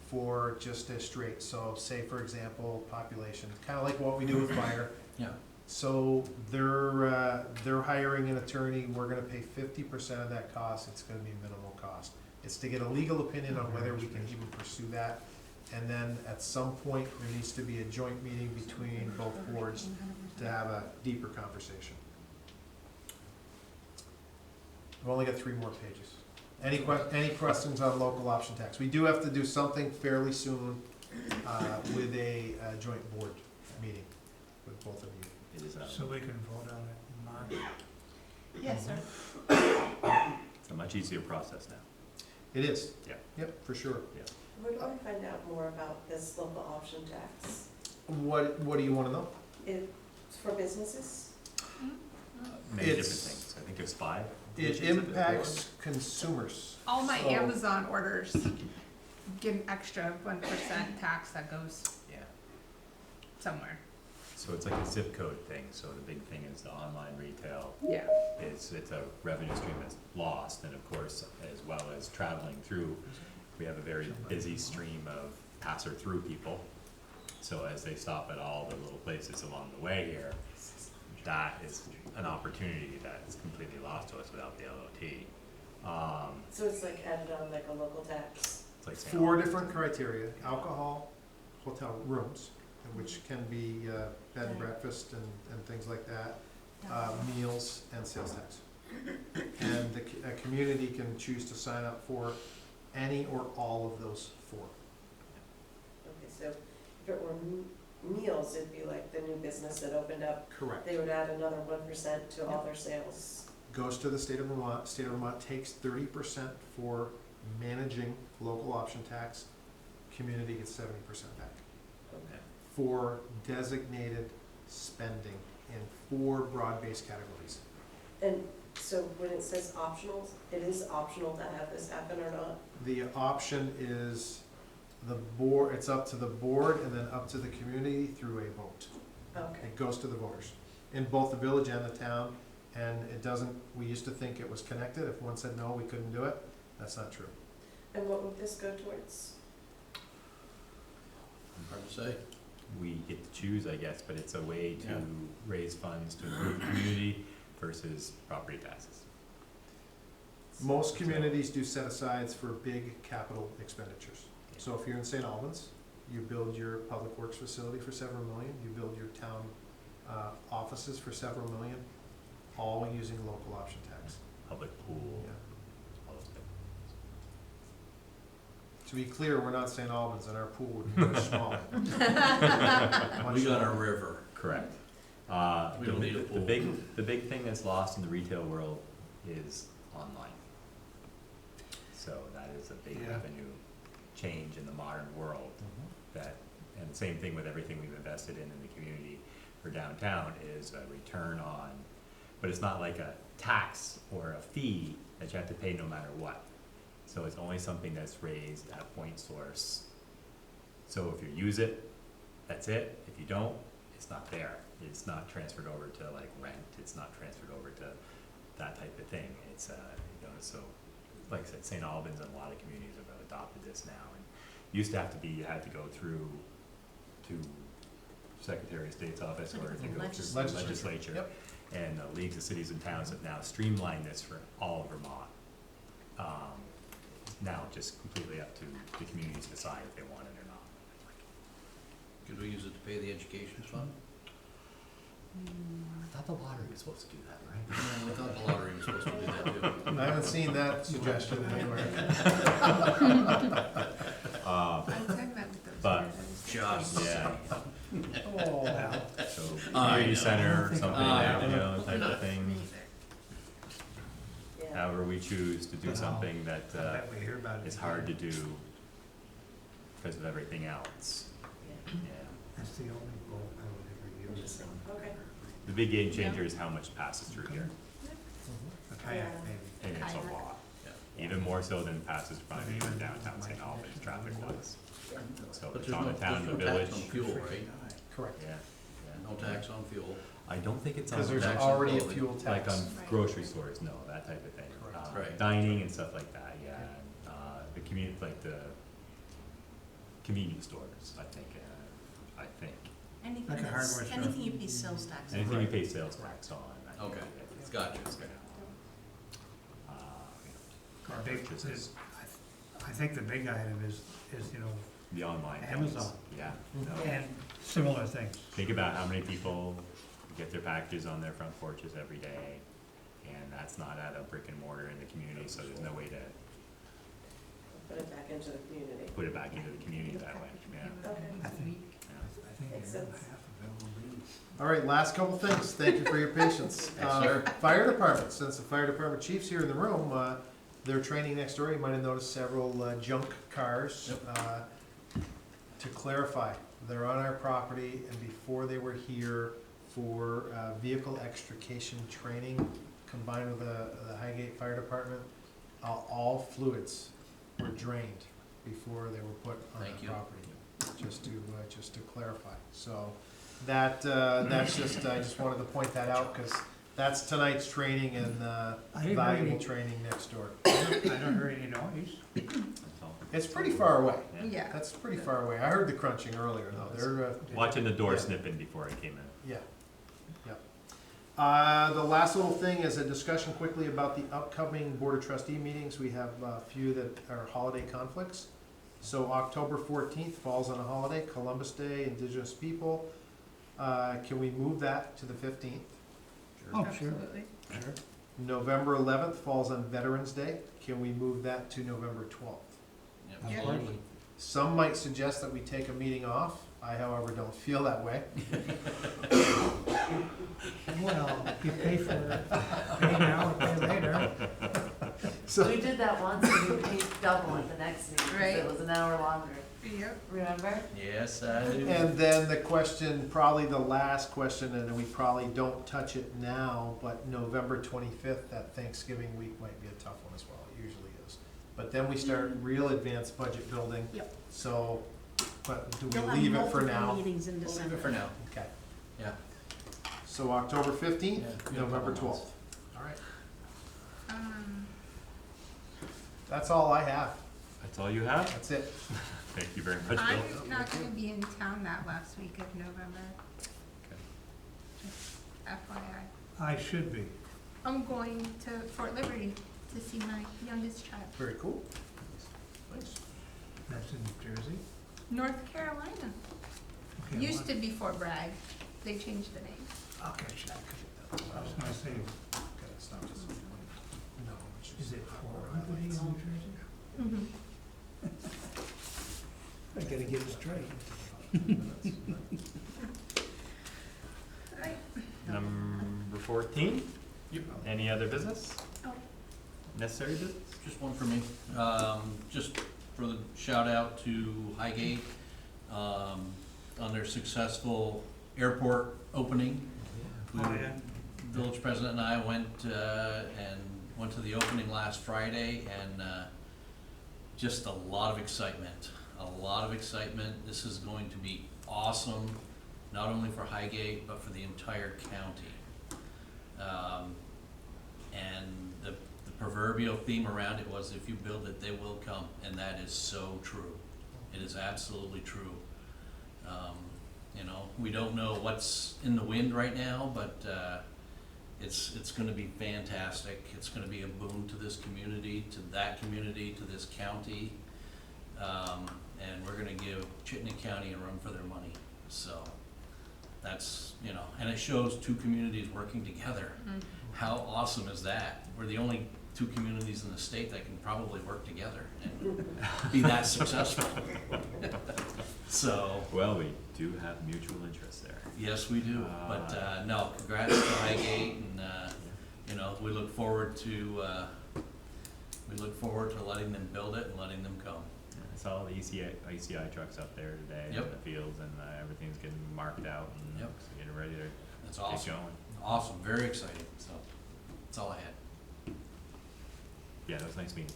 D: for just a straight, so say for example, population, kinda like what we do with fire.
B: Yeah.
D: So they're hiring an attorney, we're gonna pay 50% of that cost, it's gonna be minimal cost. It's to get a legal opinion on whether we can even pursue that. And then at some point, there needs to be a joint meeting between both boards to have a deeper conversation. I've only got 3 more pages. Any questions on local option tax? We do have to do something fairly soon with a joint board meeting with both of you.
A: It is,
E: So we can vote on it in March.
C: Yes, sir.
A: it's a much easier process now.
D: It is?
A: Yeah.
D: Yep, for sure.
K: Where do I find out more about this local option tax?
D: What do you wanna know?
K: It's for businesses?
A: Many different
D: It's-
A: things, I think there's 5.
D: It
A: divisions of
D: impacts consumers.
C: All my
D: So-
C: Amazon orders get an extra 1% tax that goes
A: Yeah,
C: somewhere.
A: so it's like a zip code thing, so the big thing is the online retail.
C: Yeah.
A: It's a revenue stream that's lost, and of course, as well as traveling through, we have a very busy stream of passer-through people. So as they stop at all the little places along the way here, that is an opportunity that's completely lost to us without the LOT.
K: So it's like added on like a local tax?
A: It's like saying,
D: 4 different criteria: alcohol, hotel rooms, which can be bed and breakfast and things like that, meals, and sales tax. And a community can choose to sign up for any or all of those 4.
K: Okay, so if it were meals, it'd be like the new business that opened up,
D: Correct.
K: they would add another 1% to all their sales.
D: Goes to the state of Vermont. State of Vermont takes 30% for managing local option tax. Community gets 70% back
K: Okay.
D: for designated spending in 4 broad-based categories.
K: And so when it says optional, it is optional to have this happen or not?
D: The option is the board, it's up to the board and then up to the community through a vote.
K: Okay.
D: It goes to the voters in both the village and the town, and it doesn't, we used to think it was connected. If one said no, we couldn't do it. That's not true.
K: And what would this go towards?
B: Hard to say.
A: we get to choose, I guess, but it's a way
B: Yeah.
A: to raise funds to improve the community versus property taxes.
D: Most communities do set asides for big capital expenditures. So if you're in St. Albans, you build your public works facility for several million, you build your town offices for several million, all using local option tax.
A: Public pool.
D: Yeah. To be clear, we're not St. Albans, and our pool would be much smaller.
B: We got our river.
A: Correct.
B: We don't need a pool.
A: The big thing that's lost in the retail world is online. So that is a big
E: Yeah.
A: revenue change in the modern world. That, and the same thing with everything we've invested in the community for downtown is a return on, but it's not like a tax or a fee that you have to pay no matter what. So it's only something that's raised at point source. So if you use it, that's it. If you don't, it's not there. It's not transferred over to like rent. It's not transferred over to that type of thing. It's, you know, so like I said, St. Albans and a lot of communities have adopted this now. And used to have to be, you had to go through to Secretary of State's office or to go through the legislature.
D: Yep.
A: And the leagues of cities and towns have now streamlined this for all of Vermont. Now just completely up to the communities to decide if they want it or not.
B: Could we use it to pay the education fund?
A: I thought the lottery was supposed to do that, right?
B: I thought the lottery was supposed to do that too.
D: I haven't seen that suggestion anywhere.
C: I said that with those
A: But-
C: weirdos.
B: Just.
A: Yeah,
D: Oh.
A: so
B: I
A: community
B: know.
A: center or something,
B: I
A: you
B: know.
A: know, type of thing.
K: Yeah.
A: However, we choose to do something that,
E: I bet we hear about it.
A: is hard to do because of everything else.
K: Yeah.
A: Yeah.
E: That's the only boat I would ever use.
K: Okay.
A: The big game changer is how much passes through here,
E: A kayak, maybe.
A: and it's a
C: Kayak.
A: lot.
B: Yeah.
A: Even more so than passes probably even downtown St. Albans traffic wise. So
B: But
A: it's
B: there's
A: on
B: no,
A: the town,
B: there's
A: the
B: no
A: village.
B: tax on fuel, right?
D: Correct.
A: Yeah,
B: No tax on fuel.
A: I don't think it's on.
D: Because there's
B: tax on
D: already a
B: clothing.
D: fuel
A: Like
D: tax.
A: on grocery stores, no, that type of thing.
D: Correct.
B: Right.
A: Dining and stuff like that, yeah. The community, like the convenience stores, I think.
L: Anything
E: Like a hardware
L: that's,
E: store.
L: anything you pay sales tax on.
A: Anything you pay sales tax on. I think
B: Okay.
A: it's
B: Gotcha.
A: it's gonna,
E: Our big,
A: purchases,
E: I think the big item is, you know,
A: the online things.
E: Amazon.
A: Yeah. no.
E: and similar things.
A: Think about how many people get their packages on their front porches every day, and that's not at a brick and mortar in the community, so there's no way to
K: Put it back into the community.
A: put it back into the community that way, yeah.
K: Okay.
E: I think,
A: Yeah.
E: I think
K: Makes
E: they have
K: sense.
E: half available leads.
D: All right, last couple things. Thank you for your patience. Fire department, since the fire department chief's here in the room, their training next door, you might have noticed several junk cars. To clarify, they're on our property, and before they were here for vehicle extrication training, combined with the Highgate Fire Department, all fluids were drained before they were put on
B: Thank
D: our
B: you.
D: property. Just to clarify. So that's just, I just wanted to point that out, because that's tonight's training and
E: I didn't
D: valuable
E: really-
D: training next door.
E: I don't hear any noise.
A: That's all.
D: It's pretty far away.
A: Yeah.
C: Yeah.
D: That's pretty far away. I heard the crunching earlier, though. They're,
A: Watching the door
D: Yeah.
A: snipping before I came in.
D: yeah, the last little thing is a discussion quickly about the upcoming Board of Trustee meetings. We have a few that are holiday conflicts. So October 14th falls on a holiday, Columbus Day, Indigenous People. Can we move that to the 15th?
E: Oh, sure.
C: Absolutely.
E: Sure.
D: November 11th falls on Veterans Day. Can we move that to November 12th?
B: Yeah,
C: Yeah.
B: absolutely.
D: Some might suggest that we take a meeting off. I, however, don't feel that way.
E: Well, you pay for it, pay now or pay later.
D: So,
J: We did that once and we paid double at the next meeting, 'cause
C: Right.
J: it was an hour longer,
C: Yep.
J: remember?
B: Yes, I do.
D: and then the question, probably the last question, and we probably don't touch it now, but November 25th, that Thanksgiving week might be a tough one as well. It usually is. But then we start real advanced budget building.
L: Yep.
D: So, but do
L: You'll
D: we
L: have
D: leave it for
L: multiple
D: now?
L: meetings in
B: We'll leave
L: December.
B: it for now.
D: Okay.
B: Yeah.
D: So October 15th,
B: Yeah.
D: November 12th. All right.
C: Um,
D: That's all I have.
A: That's all you have?
D: That's it.
A: Thank you very much, Bill.
C: I'm not gonna be in town that last week of November.
A: Okay.
C: Just FYI.
E: I should be.
C: I'm going to Fort Liberty to see my youngest child.
D: Very cool. Nice.
E: That's in Jersey.
C: North Carolina.
E: Okay,
C: Used to be Fort Bragg. They changed the name.
E: I'll catch that. I was gonna say,
D: Okay, it's not just- No, it's just-
E: is it 400 in New Jersey?
C: Mm-hmm.
E: gotta get it straight.
C: Alright.
A: Number 14,
B: Yep.
A: any other business?
C: Oh.
A: Necessary business?
B: Just one for me. Just for the shout out to Highgate, on their successful airport opening. We-
E: Oh, yeah.
B: Village president and I went to the opening last Friday, and just a lot of excitement, This is going to be awesome, not only for Highgate, but for the entire county. And the proverbial theme around it was, if you build it, they will come, and that is so true. It is absolutely true. You know, we don't know what's in the wind right now, but it's gonna be fantastic. It's gonna be a boon to this community, to that community, to this county. And we're gonna give Chittenden County a run for their money. So that's, you know, and it shows two communities working together. How awesome is that? We're the only two communities in the state that can probably work together and be that successful. So,
A: Well, we do have mutual interests there.
B: yes, we do, but, no, congrats to Highgate, and, you know, we look forward to letting them build it and letting them come.
A: I saw the ECI trucks up there today in
B: Yep.
A: the fields, and everything's getting marked out and
B: Yep.
A: getting ready to
B: That's
A: get
B: awesome,
A: going.
B: awesome, very exciting, so, that's all I had.
A: Yeah, that was a nice meeting.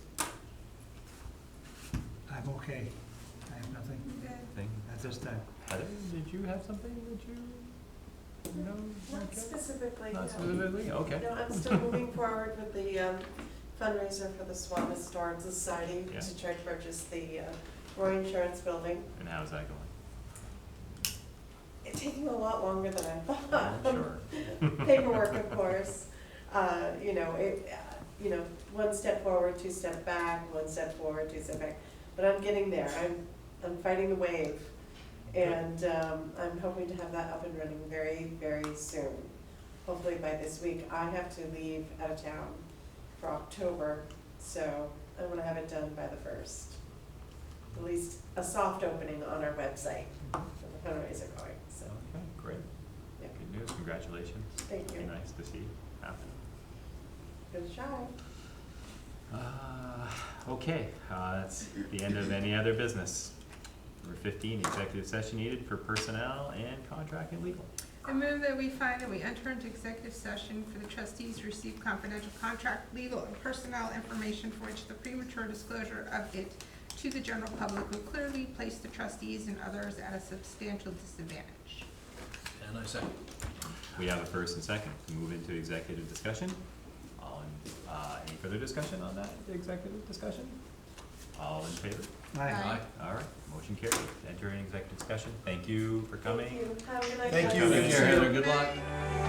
E: I'm okay. I have nothing
A: Thing.
E: at this time.
A: Heather, did you have something that you know?
K: Not
A: okay?
K: specifically,
A: Not
K: no.
A: specifically, okay.
K: No, I'm still moving forward with the fundraiser for the Swan Historic Society
A: Yeah.
K: to try to purchase the Roy Insurance Building.
A: And how's that going?
K: It's taking a lot longer than I
A: I'm
K: thought.
A: sure.
K: Paperwork, of course. You know, one step forward, two step back, one step forward, two step back. But I'm getting there. I'm fighting the wave. And I'm hoping to have that up and running very, very soon. Hopefully by this week. I have to leave out of town for October, so I want to have it done by the 1st. At least a soft opening on our website for the fundraiser going, so,
A: Okay, great.
K: yeah.
A: Good news, congratulations.
K: Thank you.
A: Be nice to see happen.
K: Good try.
A: Okay, that's the end of any other business. Number 15, executive session needed for personnel and contract and legal.
C: I move that we find that we enter into executive session for the trustees to receive confidential contract, legal, and personnel information for which the premature disclosure of it to the general public would clearly place the trustees and others at a substantial disadvantage.
B: And I second.
A: We have a first and second to move into executive discussion. Any further discussion on that executive discussion? All in favor?
C: Aye.
A: All right, motion carried. Enter an executive discussion. Thank you for coming.
K: Thank you. Have a good night.
D: Thank
K: guys.
D: you.
B: Take care, Heather, good luck.
C: Aye.